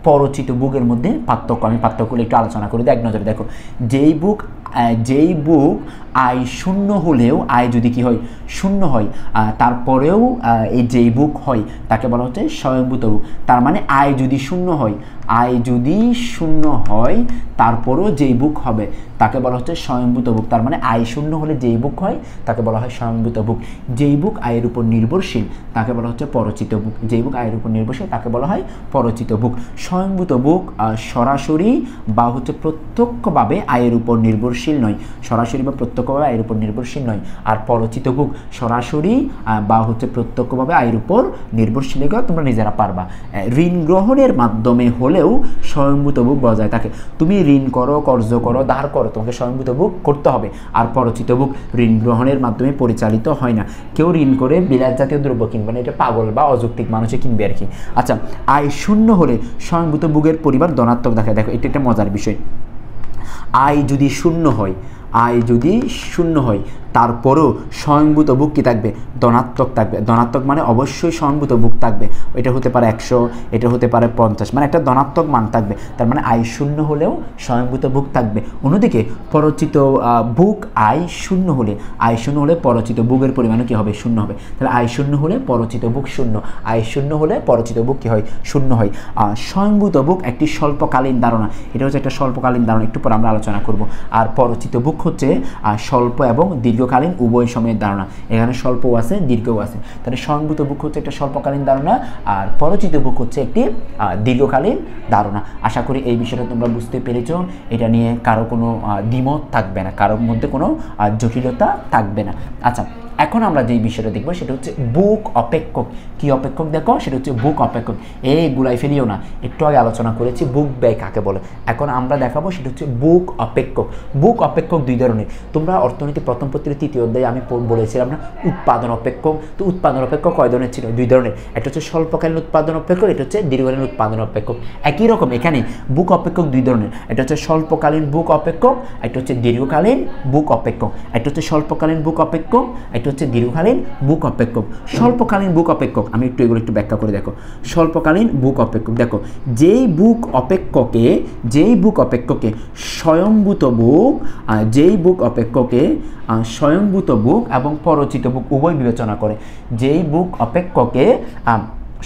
পরিচিত বুকের মধ্যে পার্থক্য, আমি পার্থক্যগুলো একটু আলোচনা করি। এক নজরে দেখো, যেই বুক আয় শূন্য হলেও, আয় যদি কি হয় শূন্য হয়, তারপরেও এই যেই বুক হয় তাকে বলা হচ্ছে স্বয়ংভূত বুক। তার মানে আয় যদি শূন্য হয় তারপরেও যেই বুক হবে তাকে বলা হচ্ছে স্বয়ংভূত বুক। তার মানে আয় শূন্য হলে যেই বুক হয় তাকে বলা হয় স্বয়ংভূত বুক। যেই বুক আয়ের উপর নির্ভরশীল তাকে বলা হচ্ছে পরিচিত বুক। যেই বুক আয়ের উপর নির্ভরশীল তাকে বলা হয় পরিচিত বুক। স্বয়ংভূত বুক সরাসরি বা হচ্ছে প্রত্যক্ষভাবে আয়ের উপর নির্ভরশীল নয়, সরাসরি বা প্রত্যক্ষভাবে আয়ের উপর নির্ভরশীল নয়। আর পরিচিত বুক সরাসরি বা হচ্ছে প্রত্যক্ষভাবে আয়ের উপর নির্ভরশীল, এগুলো তোমরা নিজেরা পারবা। ঋণ গ্রহণের মাধ্যমে হলেও স্বয়ংভূত বুক বজায় থাকে। তুমি ঋণ করো, কর্জ করো, ধার করো, তোমাকে স্বয়ংভূত বুক করতে হবে। আর পরিচিত বুক ঋণ গ্রহণের মাধ্যমে পরিচালিত হয় না। কেউ ঋণ করে বিলাস জাতীয় দ্রব্য কিনবে না, এটা পাগল বা অযৌক্তিক মানুষে কিনবে আর কি। আচ্ছা আয় শূন্য হলে স্বয়ংভূত বুকের পরিবার ধনাত্মক দেখায়। দেখো এটা একটা মজার বিষয়। আয় যদি শূন্য হয় তারপরেও স্বয়ংভূত বুক কি থাকবে? ধনাত্মক থাকবে। ধনাত্মক মানে অবশ্যই স্বয়ংভূত বুক থাকবে। এটা হতে পারে 100, এটা হতে পারে 50, মানে একটা ধনাত্মক মান থাকবে। তার মানে আয় শূন্য হলেও স্বয়ংভূত বুক থাকবে। অন্যদিকে পরিচিত বুক আয় শূন্য হলে পরিচিত বুকের পরিমাণও কি হবে? শূন্য হবে। তাহলে আয় শূন্য হলে পরিচিত বুক শূন্য, আয় শূন্য হলে পরিচিত বুক কি হয়? শূন্য হয়। স্বয়ংভূত বুক একটি স্বল্পকালীন ধারণা, এটা হচ্ছে একটা স্বল্পকালীন ধারণা, একটু পরে আমরা আলোচনা করব। আর পরিচিত বুক হচ্ছে স্বল্প এবং দীর্ঘকালীন উভয় সময়ের ধারণা। এখানে স্বল্পও আছে, দীর্ঘও আছে। তাহলে স্বয়ংভূত বুক হচ্ছে একটা স্বল্পকালীন ধারণা, আর পরিচিত বুক হচ্ছে একটি দীর্ঘকালীন ধারণা। আশা করি এই বিষয়টা তোমরা বুঝতে পেরেছ। এটা নিয়ে কারো কোনো দ্বিমত থাকবে না, কারোর মধ্যে কোনো জটিলতা থাকবে না। আচ্ছা এখন আমরা যেই বিষয়টা দেখবো সেটা হচ্ছে বুক অপেক্ষক। কি অপেক্ষক? দেখো সেটা হচ্ছে বুক অপেক্ষক। এই গুলাই ফেলিও না, একটু আগে আলোচনা করেছি বুক ব্যয় কাকে বলে। এখন আমরা দেখাবো সেটা হচ্ছে বুক অপেক্ষক। বুক অপেক্ষক দুই ধরনের। তোমরা অর্থনীতি প্রথম পত্রের 3য় অধ্যায়ে আমি বলেছিলাম না উৎপাদন অপেক্ষক। তো উৎপাদন অপেক্ষক কয় ধরনের ছিল? 2 ধরনের। একটা হচ্ছে স্বল্পকালীন উৎপাদন অপেক্ষক, এটা হচ্ছে দীর্ঘকালীন উৎপাদন অপেক্ষক। একই রকম এখানে বুক অপেক্ষক 2 ধরনের। এটা হচ্ছে স্বল্পকালীন বুক অপেক্ষক, একটা হচ্ছে দীর্ঘকালীন বুক অপেক্ষক। একটা হচ্ছে স্বল্পকালীন বুক অপেক্ষক, একটা হচ্ছে দীর্ঘকালীন বুক অপেক্ষক। স্বল্পকালীন বুক অপেক্ষক আমি এগুলো একটু ব্যাখ্যা করে দেখো। স্বল্পকালীন বুক অপেক্ষক দেখো, যেই বুক অপেক্ষকে স্বয়ংভূত বুক এবং পরিচিত বুক উভয় বিবেচনা করে। যেই বুক অপেক্ষকে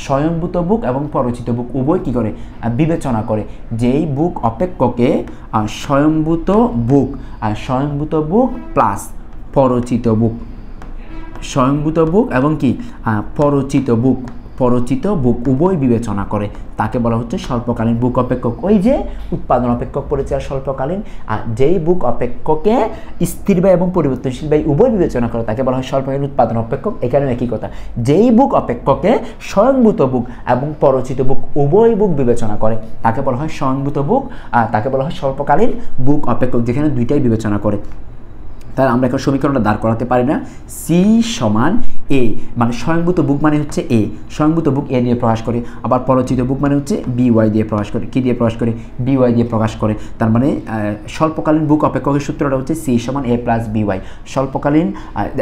স্বয়ংভূত বুক এবং পরিচিত বুক উভয় কী করে? বিবেচনা করে। যেই বুক অপেক্ষকে স্বয়ংভূত বুক প্লাস পরিচিত বুক, স্বয়ংভূত বুক এবং কি পরিচিত বুক উভয় বিবেচনা করে, তাকে বলা হচ্ছে স্বল্পকালীন বুক অপেক্ষক। ওই যে উৎপাদন অপেক্ষক পড়েছে আর স্বল্পকালীন, আর যেই বুক অপেক্ষকে স্থির ব্যয় এবং পরিবর্তনশীল ব্যয় উভয় বিবেচনা করে তাকে বলা হয় স্বল্পকালীন উৎপাদন অপেক্ষক। এখানেও একই কথা, যেই বুক অপেক্ষকে স্বয়ংভূত বুক এবং পরিচিত বুক উভয় বুক বিবেচনা করে তাকে বলা হয় স্বয়ংভূত বুক, তাকে বলা হয় স্বল্পকালীন বুক অপেক্ষক, যেখানে দুইটাই বিবেচনা করে। তাহলে আমরা এখন সমীকরণটা দাঁড় করাতে পারি না। C = এ, মানে স্বয়ংভূত বুক মানে হচ্ছে এ, স্বয়ংভূত বুক এ দিয়ে প্রকাশ করে। আবার পরচিত বুক মানে হচ্ছে বিওয়াই দিয়ে প্রকাশ করে। কী দিয়ে প্রকাশ করে? বিওয়াই দিয়ে প্রকাশ করে। তার মানে স্বল্পকালীন বুক অপেক্ষকের সূত্রটা হচ্ছে সি সমান এ প্লাস বিওয়াই। স্বল্পকালীন,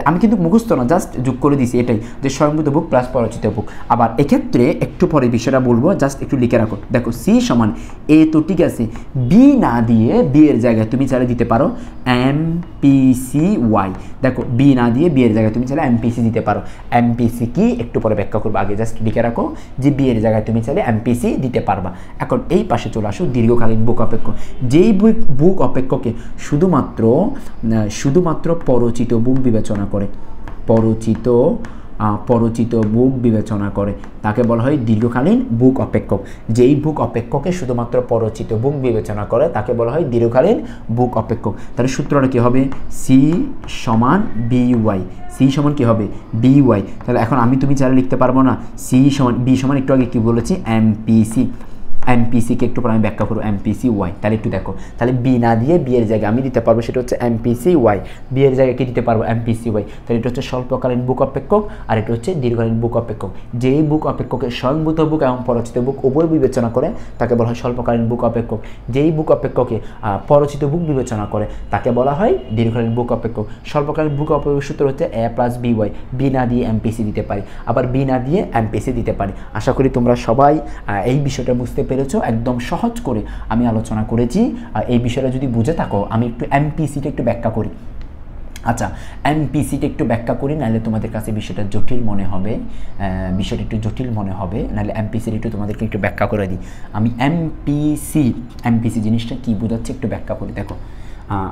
আমি কিন্তু মুখস্থ না, জাস্ট যোগ করে দিছি এটাই, যে স্বয়ংভূত বুক প্লাস পরচিত বুক। আবার এক্ষেত্রে একটু পরে বিষয়টা বলবো, জাস্ট একটু লিখে রাখো। দেখো সি সমান এ তো ঠিক আছে, বি না দিয়ে বি এর জায়গায় তুমি চাইলে দিতে পারো এমপিসি ওয়াই। দেখো বি না দিয়ে বি এর জায়গায় তুমি চাইলে এমপিসি দিতে পারো। এমপিসি কি একটু পরে ব্যাখ্যা করবো, আগে জাস্ট লিখে রাখো যে বি এর জায়গায় তুমি চাইলে এমপিসি দিতে পারবা। এখন এই পাশে চলে আসো দীর্ঘকালীন বুক অপেক্ষ। যেই বুক অপেক্ষকে শুধুমাত্র পরচিত বুক বিবেচনা করে, পরচিত বুক বিবেচনা করে তাকে বলা হয় দীর্ঘকালীন বুক অপেক্ষক। যেই বুক অপেক্ষকে শুধুমাত্র পরচিত বুক বিবেচনা করে তাকে বলা হয় দীর্ঘকালীন বুক অপেক্ষক। তাহলে সূত্রটা কী হবে? সি সমান বিওয়াই। সি সমান কী হবে? বিওয়াই। তাহলে এখন তুমি চাইলে লিখতে পারবো না সি সমান বি সমান, একটু আগে কী বলেছি, এমপিসি। এমপিসিকে একটু পর আমি ব্যাখ্যা করবো, এমপিসি ওয়াই। তাহলে একটু দেখো, তাহলে বি না দিয়ে বি এর জায়গায় আমি দিতে পারবো সেটা হচ্ছে এমপিসি ওয়াই, বি এর জায়গায় কি দিতে পারবো? MPC Y. তাহলে এটা হচ্ছে স্বল্পকালীন বুক অপেক্ষক আর এটা হচ্ছে দীর্ঘকালীন বুক অপেক্ষক। যেই বুক অপেক্ষকে স্বয়ংভূত বুক এবং পরচিত বুক উভয় বিবেচনা করে তাকে বলা হয় স্বল্পকালীন বুক অপেক্ষক। যেই বুক অপেক্ষকে পরচিত বুক বিবেচনা করে তাকে বলা হয় দীর্ঘকালীন বুক অপেক্ষক। স্বল্পকালীন বুক অপেক্ষক সূত্র হচ্ছে এ প্লাস বি ওয়াই। বি না দিয়ে এমপিসি দিতে পারি, আবার বি না দিয়ে এমপিসি দিতে পারি। আশা করি তোমরা সবাই এই বিষয়টা বুঝতে পেরেছো। একদম সহজ করে আমি আলোচনা করেছি। এই বিষয়টা যদি বুঝে থাকো, আমি একটু এমপিসিটা একটু ব্যাখ্যা করি। আচ্ছা, এমপিসিটা একটু ব্যাখ্যা করি, নাহলে তোমাদের কাছে বিষয়টা জটিল মনে হবে, বিষয়টা একটু জটিল মনে হবে, নাহলে এমপিসির একটু তোমাদেরকে একটু ব্যাখ্যা করে দিই। আমি এমপিসি জিনিসটা কী বোঝাচ্ছে একটু ব্যাখ্যা করি। দেখো,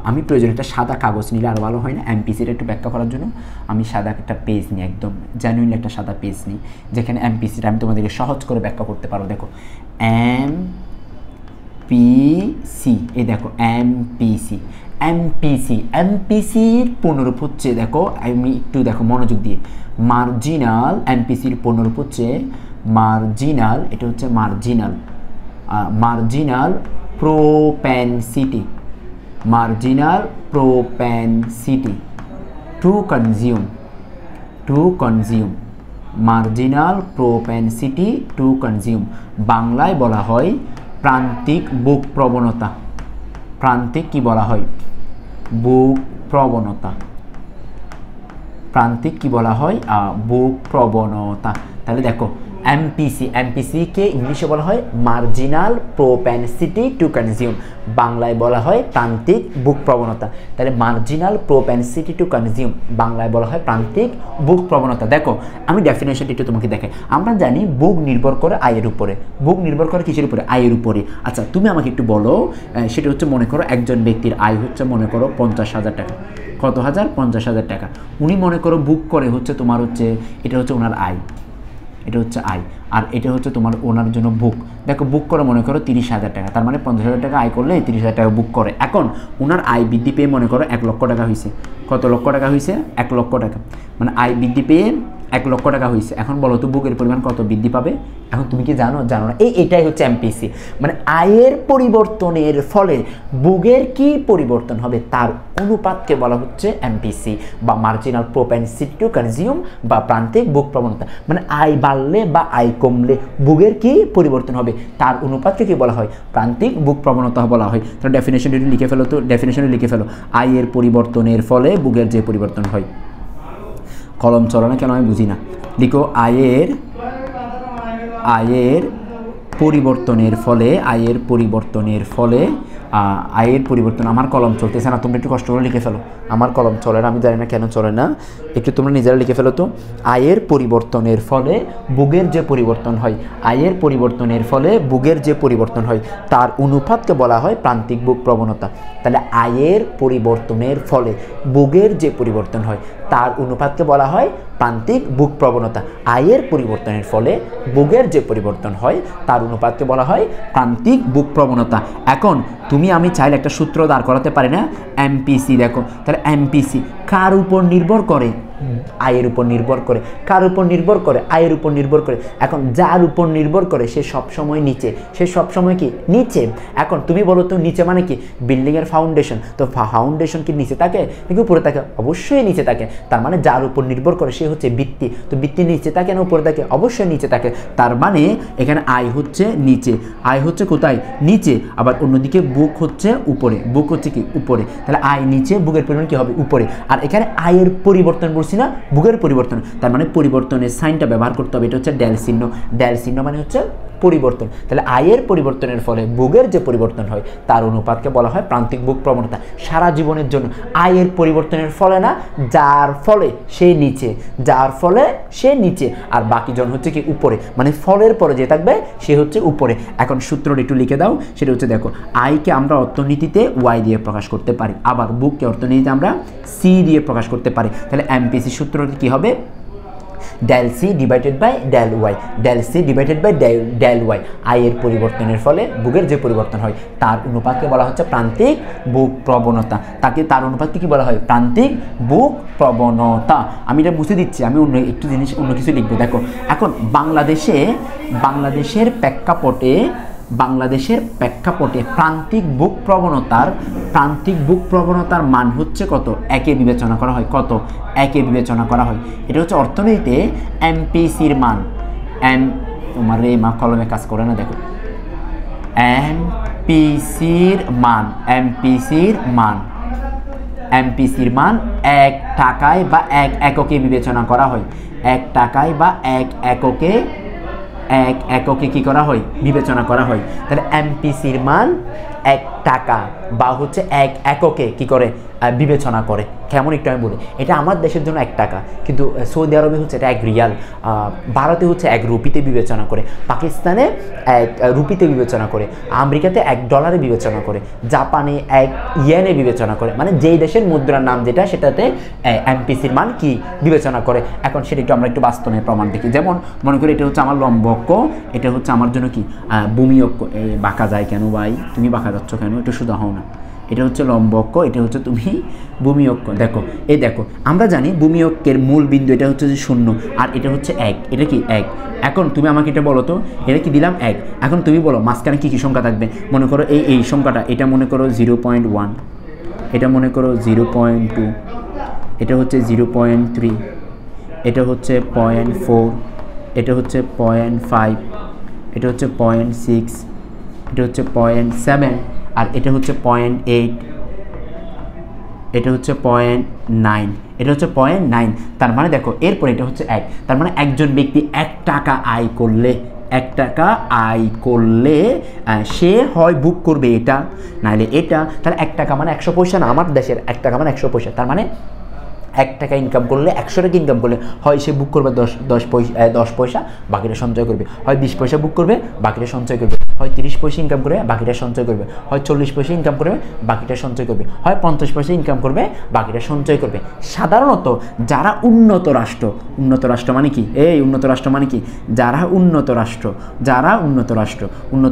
আমি প্রয়োজন একটা সাদা কাগজ নিলে আরও ভালো হয় না? এমপিসিটা একটু ব্যাখ্যা করার জন্য আমি সাদা একটা পেজ নিই, একদম জেনুইন একটা সাদা পেজ নিই, যেখানে এমপিসিটা আমি তোমাদেরকে সহজ করে ব্যাখ্যা করতে পারবো। দেখো এমপিসি, এই দেখো এমপিসির পূর্ণরূপ হচ্ছে, দেখো আমি একটু দেখো মনোযোগ দিয়ে, মার্জিনাল। এমপিসির পূর্ণরূপ হচ্ছে মার্জিনাল, এটা হচ্ছে marginal propensity to consume, marginal propensity to consume. বাংলায় বলা হয় প্রান্তিক বুক প্রবণতা। প্রান্তিক কি বলা হয়? বুক প্রবণতা। প্রান্তিক কি বলা হয়? বুক প্রবণতা। তাহলে দেখো এমপিসিকে ইংলিশে বলা হয় মার্জিনাল প্রোপেনসিটি টু কনজিউম, বাংলায় বলা হয় প্রান্তিক বুক প্রবণতা। তাহলে মার্জিনাল প্রোপেনসিটি টু কনজিউম বাংলায় বলা হয় প্রান্তিক বুক প্রবণতা। দেখো আমি ডেফিনেশনটি একটু তোমাকে দেখাই। আমরা জানি বুক নির্ভর করে আয়ের উপরে। বুক নির্ভর করে কিসের উপরে? আয়ের উপরে। আচ্ছা, তুমি আমাকে একটু বলো, সেটা হচ্ছে মনে করো একজন ব্যক্তির আয় হচ্ছে মনে করো 50,000 টাকা। কত হাজার? 50,000 টাকা। উনি মনে করো বুক করে হচ্ছে তোমার হচ্ছে, এটা হচ্ছে ওনার আয়, এটা হচ্ছে আয়, আর এটা হচ্ছে তোমার ওনার জন্য বুক। দেখো বুক করে মনে করো 30,000 টাকা, তার মানে 50,000 টাকা আয় করলে 30,000 টাকা বুক করে। এখন ওনার আয় বৃদ্ধি পেয়ে মনে করো 1 লক্ষ টাকা হয়েছে। কত লক্ষ টাকা হয়েছে? 1 লক্ষ টাকা। মানে আয় বৃদ্ধি পেয়ে 1 লক্ষ টাকা হয়েছে। এখন বলো তো বুকের পরিমাণ কত বৃদ্ধি পাবে? এখন তুমি কি জানো না? এটাই হচ্ছে এমপিসি। মানে আয়ের পরিবর্তনের ফলে বুকের কি পরিবর্তন হবে তার অনুপাতকে বলা হচ্ছে এমপিসি বা মার্জিনাল প্রোপেনসিটি টু কনজিউম বা প্রান্তিক বুক প্রবণতা। মানে আয় বাড়লে বা আয় কমলে বুকের কি পরিবর্তন হবে তার অনুপাতকে কি বলা হয়? প্রান্তিক বুক প্রবণতা বলা হয়। তাহলে ডেফিনেশনটি লিখে ফেলো তো, ডেফিনেশনে লিখে ফেলো। আয়ের পরিবর্তনের ফলে বুকের যে পরিবর্তন হয়। কলম চলে না কেন আমি বুঝি না। লিখো আয়ের পরিবর্তনের ফলে আয়ের পরিবর্তন। আমার কলম চলতেছে না, তোমরা একটু কষ্ট করে লিখে ফেলো। আমার কলম চলে না, আমি জানি না কেন চলে না, একটু তোমরা নিজেরা লিখে ফেলো তো। আয়ের পরিবর্তনের ফলে বুকের যে পরিবর্তন হয়, আয়ের পরিবর্তনের ফলে বুকের যে পরিবর্তন হয় তার অনুপাতকে বলা হয় প্রান্তিক বুক প্রবণতা। তাহলে আয়ের পরিবর্তনের ফলে বুকের যে পরিবর্তন হয় তার অনুপাতকে বলা হয় প্রান্তিক বুক প্রবণতা। আয়ের পরিবর্তনের ফলে বুকের যে পরিবর্তন হয় তার অনুপাতকে বলা হয় প্রান্তিক বুক প্রবণতা। এখন তুমি আমি চাইলে একটা সূত্র দাঁড় করাতে পারি না? এমপিসি। দেখো তাহলে এমপিসি কার উপর নির্ভর করে? আয়ের উপর নির্ভর করে। কার উপর নির্ভর করে? আয়ের উপর নির্ভর করে। এখন যার উপর নির্ভর করে সে সবসময় নিচে, সে সবসময় কি নিচে। এখন তুমি বলো তো নিচে মানে কি? বিল্ডিংয়ের ফাউন্ডেশন, তো ফাউন্ডেশন কি নিচে থাকে নাকি উপরে থাকে? অবশ্যই নিচে থাকে। তার মানে যার উপর নির্ভর করে সে হচ্ছে ভিত্তি, তো ভিত্তি নিচে থাকে না উপরে থাকে? অবশ্যই নিচে থাকে। তার মানে এখানে আয় হচ্ছে নিচে, আয় হচ্ছে কোথায়? নিচে। আবার অন্যদিকে বুক হচ্ছে উপরে, বুক হচ্ছে কি? উপরে। তাহলে আয় নিচে, বুকের পরিমাণ কি হবে? উপরে। আর এখানে আয়ের পরিবর্তন বলছি না, বুকের পরিবর্তন। তার মানে পরিবর্তনের সাইনটা ব্যবহার করতে হবে, এটা হচ্ছে ড্যাল চিহ্ন। ড্যাল চিহ্ন মানে হচ্ছে পরিবর্তন। তাহলে আয়ের পরিবর্তনের ফলে বুকের যে পরিবর্তন হয় তার অনুপাতকে বলা হয় প্রান্তিক বুক প্রবণতা। সারা জীবনের জন্য আয়ের পরিবর্তনের ফলে না, যার ফলে সে নিচে, যার ফলে সে নিচে, আর বাকিজন হচ্ছে কি? উপরে। মানে ফলের পরে যে থাকবে সে হচ্ছে উপরে। এখন সূত্রটা একটু লিখে দাও, সেটা হচ্ছে দেখো, আয়কে আমরা অর্থনীতিতে ওয়াই দিয়ে প্রকাশ করতে পারি, আবার বুককে অর্থনীতিতে আমরা সি দিয়ে প্রকাশ করতে পারি। তাহলে এমপিসি সূত্রটি কি হবে? Del C divided by del Y, del C divided by del Y. আয়ের পরিবর্তনের ফলে বুকের যে পরিবর্তন হয় তার অনুপাতকে বলা হচ্ছে প্রান্তিক বুক প্রবণতা। তার অনুপাতকে কি বলা হয়? প্রান্তিক বুক প্রবণতা। আমি এটা মুছে দিচ্ছি, আমি অন্য কিছু লিখবো। দেখো এখন বাংলাদেশের প্রেক্ষাপটে প্রান্তিক বুক প্রবণতার মান হচ্ছে কত? একে বিবেচনা করা হয়। কত? একে বিবেচনা করা হয়। এটা হচ্ছে অর্থনীতিতে এমপিসির মান। তোমার এই মা কলমে কাজ করে না, দেখো, এমপিসির মান 1 টাকায় বা 1 এককে বিবেচনা করা হয়। 1 টাকায় বা 1 এককে কি করা হয়? বিবেচনা করা হয়। তাহলে এমপিসির মান 1 টাকা বা হচ্ছে 1 এককে কি করে? বিবেচনা করে। কেমন একটু আমি বলি, এটা আমার দেশের জন্য 1 টাকা, কিন্তু সৌদি আরবে হচ্ছে এটা 1 রিয়াল, ভারতে হচ্ছে 1 রুপিতে বিবেচনা করে, পাকিস্তানে 1 রুপিতে বিবেচনা করে, আমেরিকাতে 1 ডলারে বিবেচনা করে, জাপানে 1 ইয়েনে বিবেচনা করে। মানে যেই দেশের মুদ্রার নাম যেটা, সেটাতে এমপিসির মান কি বিবেচনা করে। এখন সেটা একটু আমরা একটু বাস্তবে প্রমাণ দেখি। যেমন মনে করি এটা হচ্ছে আমার লম্ব অক্ষ, এটা হচ্ছে আমার জন্য কি ভূমি অক্ষ। বাঁকা যায় কেন ভাই? তুমি বাঁকা যাচ্ছ কেন? একটু সোজা হও না। এটা হচ্ছে লম্ব অক্ষ, এটা হচ্ছে তুমি ভূমি অক্ষ। দেখো, দেখো, আমরা জানি ভূমি অক্ষের মূল বিন্দু এটা হচ্ছে যে 0, আর এটা হচ্ছে 1। এটা কি 1? এখন তুমি আমাকে এটা বলো তো, এটা কি দিলাম 1। এখন তুমি বলো মাঝখানে কি কি সংখ্যা থাকবে? মনে করো এই সংখ্যাটা, এটা মনে করো 0.1, এটা মনে করো 0.2, এটা হচ্ছে 0.3, এটা হচ্ছে 0.4, এটা হচ্ছে 0.5, এটা হচ্ছে 0.6, এটা হচ্ছে 0.7, আর এটা হচ্ছে 0.8, এটা হচ্ছে 0.9, এটা হচ্ছে 0.9। তার মানে দেখো এরপর এটা হচ্ছে 1। তার মানে একজন ব্যক্তি 1 টাকা আয় করলে সে হয় বুক করবে এটা, নাহলে এটা। তাহলে 1 টাকা মানে 100 পয়সা না, আমার দেশের 1 টাকা মানে 100 পয়সা। তার মানে 1 টাকা ইনকাম করলে, 100 টাকা ইনকাম করলে হয় সে বুক করবে 10 পয়সা, বাকিটা সঞ্চয় করবে। হয় 20 পয়সা বুক করবে, বাকিটা সঞ্চয় করবে। হয় 30 পয়সা ইনকাম করবে, বাকিটা সঞ্চয় করবে। হয় 40 পয়সা ইনকাম করবে, বাকিটা সঞ্চয় করবে। হয় 50 পয়সা ইনকাম করবে, বাকিটা সঞ্চয় করবে। সাধারণত যারা উন্নত রাষ্ট্র মানে কি? উন্নত রাষ্ট্র মানে কি? যারা উন্নত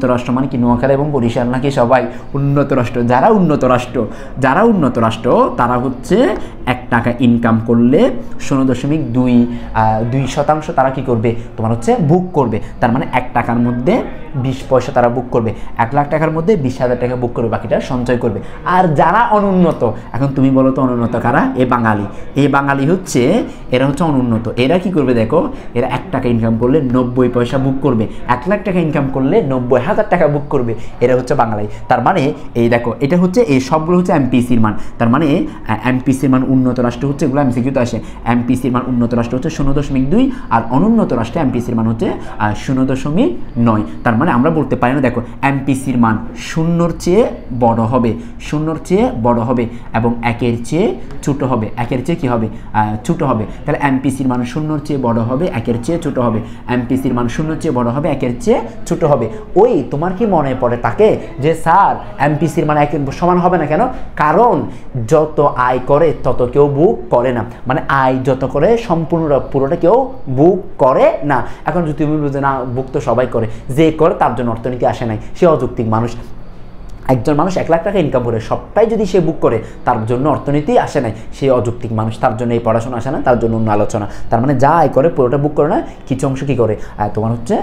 রাষ্ট্র মানে কি? নোয়াখালী এবং বরিশাল নাকি সবাই উন্নত রাষ্ট্র? যারা উন্নত রাষ্ট্র তারা হচ্ছে 1 টাকা ইনকাম করলে 0.2% তারা কি করবে? তোমার হচ্ছে বুক করবে। তার মানে 1 টাকার মধ্যে 20 পয়সা তারা বুক করবে, 1 লাখ টাকার মধ্যে 20,000 টাকা বুক করবে, বাকিটা সঞ্চয় করবে। আর যারা অনুন্নত, এখন তুমি বলো তো অনুন্নত কারা? বাঙালি হচ্ছে, এরা হচ্ছে অনুন্নত। এরা কি করবে? দেখো, এরা 1 টাকা ইনকাম করলে 90 পয়সা বুক করবে, 1 লাখ টাকা ইনকাম করলে 90,000 টাকা বুক করবে। এরা হচ্ছে বাঙালি। তার মানে এই দেখো, এটা হচ্ছে এই সবগুলো হচ্ছে এমপিসির মান। তার মানে এমপিসির মান উন্নত রাষ্ট্র হচ্ছে, এগুলো এমসিকিউতে আসে, এমপিসির মান উন্নত রাষ্ট্র হচ্ছে 0.2, আর অনুন্নত রাষ্ট্রে এমপিসির মান হচ্ছে 0.9। তার মানে আমরা বলতে পারি না, দেখো, এমপিসির মান 0-র চেয়ে বড় হবে এবং 1-এর চেয়ে ছোট হবে। 1-এর চেয়ে কি হবে? ছোট হবে। তাহলে এমপিসির মান 0-র চেয়ে বড় হবে, 1-এর চেয়ে ছোট হবে। এমপিসির মান 0-র চেয়ে বড় হবে, 1-এর চেয়ে ছোট হবে। ওই তোমার কি মনে পড়ে তাকে যে স্যার এমপিসির মান 1-এর সমান হবে না কেন? কারণ যত আয় করে তত কেউ বুক করে না। মানে আয় যত করে পুরোটা কেউ বুক করে না। এখন যদি তুমি বুঝে না, বুক তো সবাই করে, যে করে তার জন্য অর্থনীতি আসে নাই, সে অযৌক্তিক মানুষ। একজন মানুষ 1 লাখ টাকা ইনকাম করে সবটাই যদি সে বুক করে, তার জন্য অর্থনীতি আসে নাই, সে অযৌক্তিক মানুষ, তার জন্য এই পড়াশোনা আসে না, তার জন্য অন্য আলোচনা। তার মানে যা আয় করে পুরোটা বুক করে না, কিছু অংশ কী করে তোমার হচ্ছে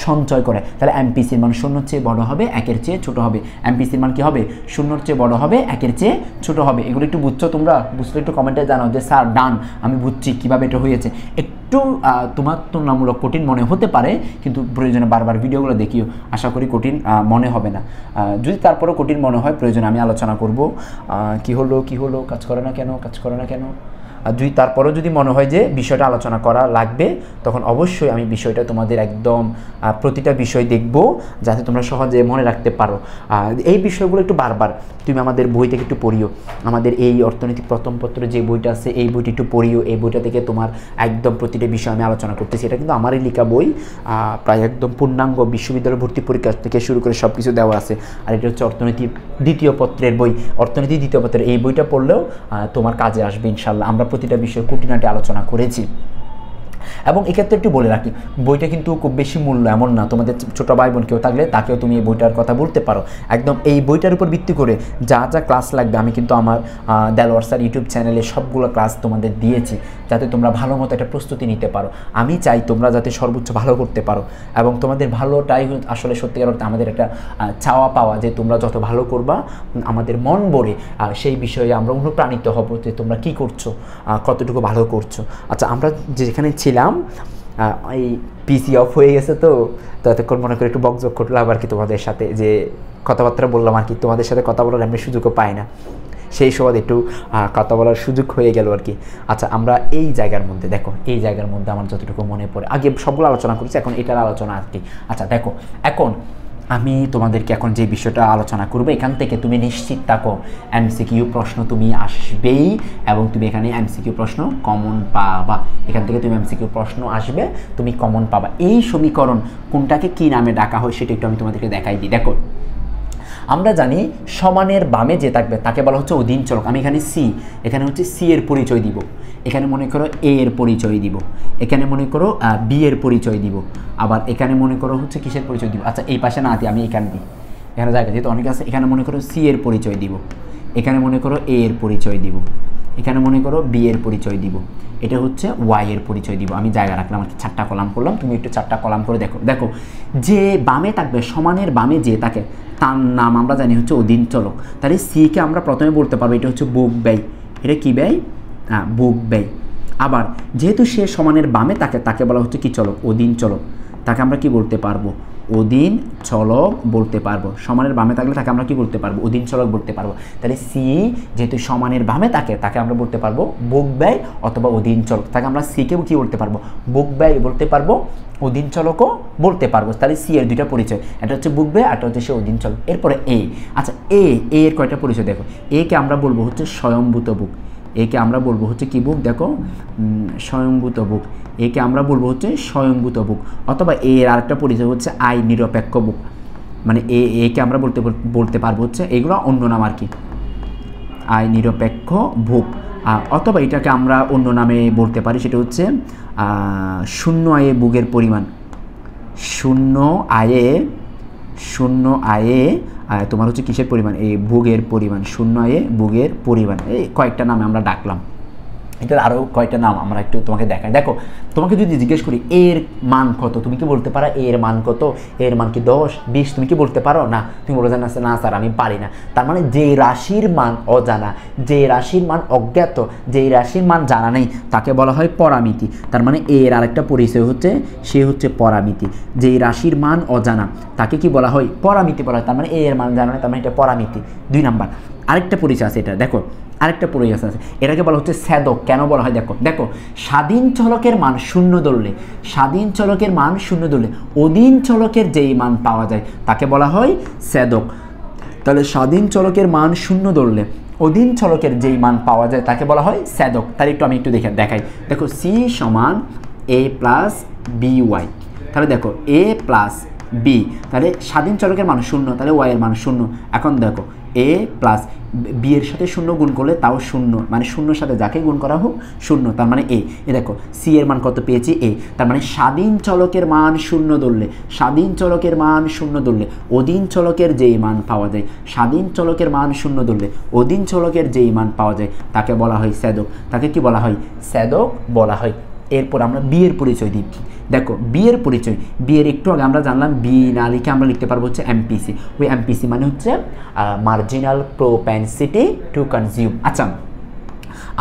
সঞ্চয় করে। তাহলে এমপিসির মান 0-র চেয়ে বড় হবে, 1-এর চেয়ে ছোট হবে। এমপিসির মান কী হবে? 0-র চেয়ে বড় হবে, 1-এর চেয়ে ছোট হবে। এগুলো একটু বুঝছো তোমরা? বুঝলে একটু কমেন্টে জানাও যে স্যার ডান, আমি বুঝছি কীভাবে এটা হয়েছে। একটু তোমার তুলনামূলক কঠিন মনে হতে পারে, কিন্তু প্রয়োজনে বারবার ভিডিওগুলো দেখিও, আশা করি কঠিন মনে হবে না। যদি তারপরেও কঠিন মনে হয়, প্রয়োজনে আমি আলোচনা করব। কি হলো কাজ করে না কেন। যদি তারপরেও যদি মনে হয় যে বিষয়টা আলোচনা করা লাগবে, তখন অবশ্যই আমি বিষয়টা তোমাদের একদম প্রতিটা বিষয় দেখব, যাতে তোমরা সহজে মনে রাখতে পারো। এই বিষয়গুলো একটু বারবার তুমি আমাদের বই থেকে একটু পড়িও। আমাদের এই অর্থনৈতিক প্রথম পত্র যে বইটা আছে, এই বইটি একটু পড়িও। এই বইটা থেকে তোমার একদম প্রতিটা বিষয় আমি আলোচনা করতেছি। এটা কিন্তু আমারই লেখা বই, প্রায় একদম পূর্ণাঙ্গ বিশ্ববিদ্যালয় ভর্তি পরীক্ষা থেকে শুরু করে সব কিছু দেওয়া আছে। আর এটা হচ্ছে অর্থনীতি দ্বিতীয় পত্রের বই। অর্থনীতি দ্বিতীয় পত্রের এই বইটা পড়লেও তোমার কাজে আসবে ইনশাল্লাহ। আমরা প্রতিটা বিষয়ে খুঁটিনাটি আলোচনা করেছি। এবং এক্ষেত্রে একটু বলে রাখি, বইটা কিন্তু খুব বেশি মূল্য এমন না। তোমাদের ছোটো ভাই বোন কেউ থাকলে তাকেও তুমি এই বইটার কথা বলতে পারো। একদম এই বইটার উপর ভিত্তি করে যা ক্লাস লাগবে আমি কিন্তু আমার দেলোয়ার স্যার ইউটিউব চ্যানেলে সবগুলো ক্লাস তোমাদের দিয়েছি, যাতে তোমরা ভালো মতো একটা প্রস্তুতি নিতে পারো। আমি চাই তোমরা যাতে সর্বোচ্চ ভালো করতে পারো, এবং তোমাদের ভালোটাই আসলে সত্যিকার অর্থে আমাদের একটা চাওয়া পাওয়া, যে তোমরা যত ভালো করবা আমাদের মন ভরে সেই বিষয়ে আমরা অনুপ্রাণিত হব যে তোমরা কী করছো, কতটুকু ভালো করছো। আচ্ছা, আমরা যেখানে ছিলাম এই পিসি অফ হয়ে গেছে, তো এতক্ষণ মনে করে একটু বকঝক করলাম আর কি তোমাদের সাথে, যে কথাবার্তা বললাম আর কি। তোমাদের সাথে কথা বলার এমনি সুযোগও পাই না, সেই সময় একটু কথা বলার সুযোগ হয়ে গেল আর কি। আচ্ছা, আমরা এই জায়গার মধ্যে দেখো, এই জায়গার মধ্যে আমার যতটুকু মনে পড়ে, আগে সবগুলো আলোচনা করেছি, এখন এটার আলোচনা আর কি। আচ্ছা দেখো, এখন আমি তোমাদেরকে এখন যে বিষয়টা আলোচনা করবো, এখান থেকে তুমি নিশ্চিত থাকো এমসিকিউ প্রশ্ন তুমি আসবেই, এবং তুমি এখানে এমসিকিউ প্রশ্ন কমন পাবা। এখান থেকে তুমি এমসিকিউ প্রশ্ন আসবে, তুমি কমন পাবা। এই সমীকরণ কোনটাকে কি নামে ডাকা হয় সেটা একটু আমি তোমাদেরকে দেখাই দিই। দেখো, আমরা জানি সমানের বামে যে থাকবে তাকে বলা হচ্ছে অধীন চলক। আমি এখানে এখানে হচ্ছে সি এর পরিচয় দিব, এখানে মনে করো এ এর পরিচয় দিব, এখানে মনে করো বি এর পরিচয় দিব, আবার এখানে মনে করো হচ্ছে কিসের পরিচয় দিব। আচ্ছা, এই পাশে না দিই, আমি এখানে দিই, এখানে জায়গা যেহেতু অনেক আছে। এখানে মনে করো সি এর পরিচয় দিব, এখানে মনে করো এ এর পরিচয় দিব, এখানে মনে করো বি এর পরিচয় দিব, এটা হচ্ছে ওয়াই এর পরিচয় দিব। আমি জায়গা রাখলাম আর কি, 4টা কলাম করলাম। তুমি একটু 4টা কলাম করে দেখো। দেখো, যে বামে থাকবে, সমানের বামে যে থাকে, তার নাম আমরা জানি হচ্ছে অধীন চলক। তাহলে সিকে আমরা প্রথমে বলতে পারবো এটা হচ্ছে বুক ব্যয়। এটা কী ব্যয়? বুক ব্যয়। আবার যেহেতু সে সমানের বামে থাকে, তাকে বলা হচ্ছে কি চলক? অধীন চলক। তাকে আমরা কি বলতে পারবো? অধীন চলক বলতে পারবো। সমানের বামে থাকলে তাকে আমরা কি বলতে পারবো? অধীন চলক বলতে পারবো। তাহলে সি যেহেতু সমানের বামে থাকে, তাকে আমরা বলতে পারবো বুক ব্যয় অথবা অধীন চলক। তাকে আমরা সিকে কি বলতে পারবো? বুক ব্যয় বলতে পারবো, অধীন চলকও বলতে পারবো। তাহলে সি এর 2টা পরিচয়, এটা হচ্ছে বুক ব্যয়, এটা হচ্ছে সে অধীন চলক। এরপরে এ। আচ্ছা, এর কয়টা পরিচয় দেখো। একে আমরা বলবো হচ্ছে স্বয়ংভূত বুক, একে আমরা বলবো হচ্ছে কি বুক? দেখো, স্বয়ংভূত বুক। একে আমরা বলবো হচ্ছে স্বয়ংভূত বুক, অথবা এর আরেকটা পরিচয় হচ্ছে আয় নিরপেক্ষ বুক। মানে একে আমরা বলতে পারবো হচ্ছে, এগুলো অন্য নাম আর কি, আয় নিরপেক্ষ বুক। অথবা এটাকে আমরা অন্য নামে বলতে পারি, সেটা হচ্ছে শূন্য আয়ে বুকের পরিমাণ। শূন্য আয়ে তোমার হচ্ছে কিসের পরিমাণ? এই বুকের পরিমাণ। শূন্য আয়ে বুকের পরিমাণ। এই কয়েকটা নামে আমরা ডাকলাম। এটার আরও কয়েকটা নাম আমরা একটু তোমাকে দেখাই। দেখো, তোমাকে যদি জিজ্ঞেস করি এর মান কত, তুমি কি বলতে পারো এর মান কত? এর মান কি 10, 20? তুমি কি বলতে পারো? না, তুমি বলে জানো না স্যার আমি পারি না। তার মানে যে রাশির মান অজানা, যে রাশির মান অজ্ঞাত, যে রাশির মান জানা নেই, তাকে বলা হয় পরামিতি। তার মানে এর আরেকটা পরিচয় হচ্ছে, সে হচ্ছে পরামিতি। যে রাশির মান অজানা তাকে কি বলা হয়? পরামিতি বলা হয়। তার মানে এর মান জানা নেই, তার মানে এটা পরামিতি। 2 নাম্বার। আরেকটা পরিচয় আছে, এটা দেখো, আরেকটা পরিচয় আছে, এটাকে বলা হচ্ছে ছেদক। কেন বলা হয়? দেখো, স্বাধীন চলকের মান 0 ধরলে, স্বাধীন চলকের মান 0 ধরলে অধীন চলকের যেই মান পাওয়া যায় তাকে বলা হয় ছেদক। তাহলে স্বাধীন চলকের মান 0 ধরলে অধীন চলকের যেই মান পাওয়া যায় তাকে বলা হয় ছেদক। তাহলে একটু আমি একটু দেখাই। দেখো, সি সমান এ প্লাস বি ওয়াই। তাহলে দেখো, এ প্লাস বি, তাহলে স্বাধীন চলকের মান 0, তাহলে ওয়াই এর মান 0। এখন দেখো, এ প্লাস বি এর সাথে শূন্য গুণ করলে তাও শূন্য, মানে শূন্যর সাথে যাকে গুণ করা হোক শূন্য, তার মানে এ দেখো সি এর মান কত পেয়েছি এ, তার মানে স্বাধীন চলকের মান শূন্য ধরলে, স্বাধীন চলকের মান শূন্য ধরলে অধীন চলকের যেই মান পাওয়া যায়, স্বাধীন চলকের মান শূন্য ধরলে অধীন চলকের যেই মান পাওয়া যায় তাকে বলা হয় ছেদক, তাকে কি বলা হয় ছেদক বলা হয়। এরপর আমরা বি এর পরিচয় দিই। দেখো বি এর পরিচয়, বি এর একটু আগে আমরা জানলাম বি না লিখে আমরা লিখতে পারবো হচ্ছে এমপিসি, ওই এমপিসি মানে হচ্ছে মার্জিনাল প্রোপেনসিটি টু কনজিউম। আচ্ছা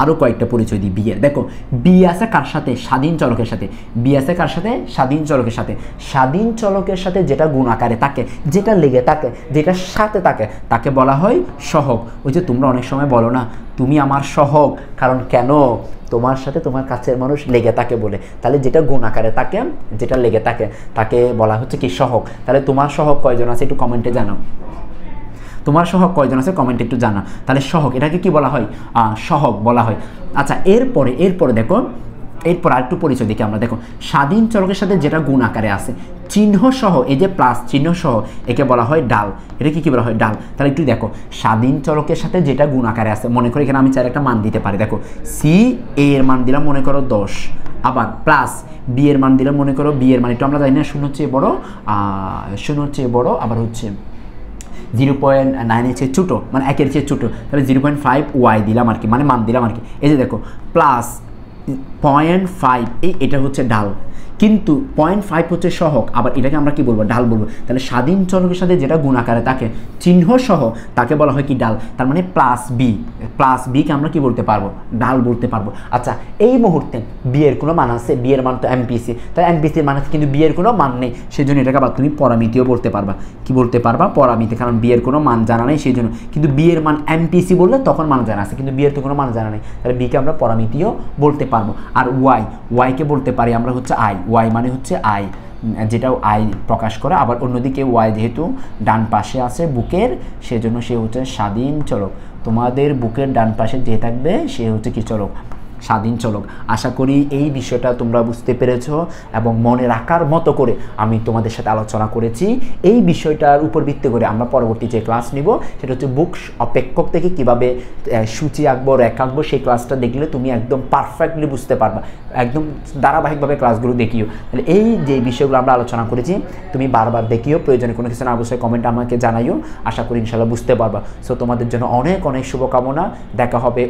আরও কয়েকটা পরিচয় দিই বি এর। দেখো বি আছে কার সাথে স্বাধীন চলকের সাথে, বি আছে কার সাথে স্বাধীন চলকের সাথে, স্বাধীন চলকের সাথে যেটা গুণ আকারে থাকে, যেটা লেগে থাকে, যেটার সাথে থাকে তাকে বলা হয় সহগ। ওই যে তোমরা অনেক সময় বলো না তুমি আমার সহগ, কারণ কেন তোমার সাথে তোমার কাছের মানুষ লেগে থাকে বলে, তাহলে যেটা গুণ আকারে থাকে, যেটা লেগে থাকে তাকে বলা হচ্ছে কি সহগ। তাহলে তোমার সহগ কয়জন আছে একটু কমেন্টে জানাও, তোমার সহগ কয়জন আছে কমেন্টে একটু জানা। তাহলে সহগ এটাকে কি বলা হয় সহগ বলা হয়। আচ্ছা এরপরে দেখো এরপর আরেকটু পরিচয় দেখি আমরা। দেখো স্বাধীন চলকের সাথে যেটা গুণ আকারে আছে চিহ্ন সহ, এই যে প্লাস চিহ্ন সহ একে বলা হয় ডাল, এটা কি বলা হয় ডাল। তাহলে একটু দেখো স্বাধীন চলকের সাথে যেটা গুণ আকারে আছে, মনে করো এখানে আমি চাই একটা মান দিতে পারি, দেখো সি এ এর মান দিলাম মনে করো 10, আবার প্লাস বি এর মান দিলাম মনে করো বি এর মান একটু আমরা জানি না শূন্যর চেয়ে বড়, আবার হচ্ছে 0.9 এর চেয়ে ছোটো, মানে 1 এর চেয়ে ছোটো, তাহলে 0.5 ওয়াই দিলাম আর কি, মানে মান দিলাম আর কি। এই যে দেখো প্লাস 0.5 এটা হচ্ছে ঢাল, কিন্তু 0.5 হচ্ছে সহগ, আবার এটাকে আমরা কি বলবো ঢাল বলবো। তাহলে স্বাধীন চলকের সাথে যেটা গুণ আকারে থাকে চিহ্ন সহ তাকে বলা হয় কি ডাল, তার মানে প্লাস বিকে আমরা কি বলতে পারবো ডাল বলতে পারবো। আচ্ছা এই মুহূর্তে বি এর কোনো মান আছে, বি এর মান তো এমপিসি, তাই এমপিসির মান আছে কিন্তু বি এর কোনো মান নেই, সেই জন্য এটাকে আবার তুমি পরামিতিও বলতে পারবা, কি বলতে পারবা পরামিতি, কারণ বি এর কোনো মান জানা নেই সেই জন্য। কিন্তু বি এর মান এমপিসি বললে তখন মান জানা আছে, কিন্তু বি এর তো কোনো মান জানা নেই, তাহলে বিকে আমরা পরামিতিও বলতে পারবো। আর ওয়াইকে বলতে পারি আমরা হচ্ছে আই, ওয়াই মানে হচ্ছে আই, যেটাও আই প্রকাশ করে। আবার অন্যদিকে ওয়াই যেহেতু ডান পাশে আছে বুকের, সেজন্য সে হচ্ছে স্বাধীন চলক, তোমাদের বুকের ডান পাশে যে থাকবে সে হচ্ছে কি চলক স্বাধীন চলক। আশা করি এই বিষয়টা তোমরা বুঝতে পেরেছো এবং মনে রাখার মতো করে আমি তোমাদের সাথে আলোচনা করেছি। এই বিষয়টার উপর ভিত্তি করে আমরা পরবর্তী যে ক্লাস নিব সেটা হচ্ছে বুক অপেক্ষক থেকে কিভাবে সূচি আঁকবো, রেখা আঁকবো, সেই ক্লাসটা দেখলে তুমি একদম পারফেক্টলি বুঝতে পারবা, একদম ধারাবাহিকভাবে ক্লাসগুলো দেখিও। তাহলে এই যে বিষয়গুলো আমরা আলোচনা করেছি তুমি বারবার দেখিও, প্রয়োজনে কোনো কিছু না অবশ্যই কমেন্ট আমাকে জানাইও, আশা করি ইনশাল্লাহ বুঝতে পারবা। সো তোমাদের জন্য অনেক অনেক শুভকামনা, দেখা হবে।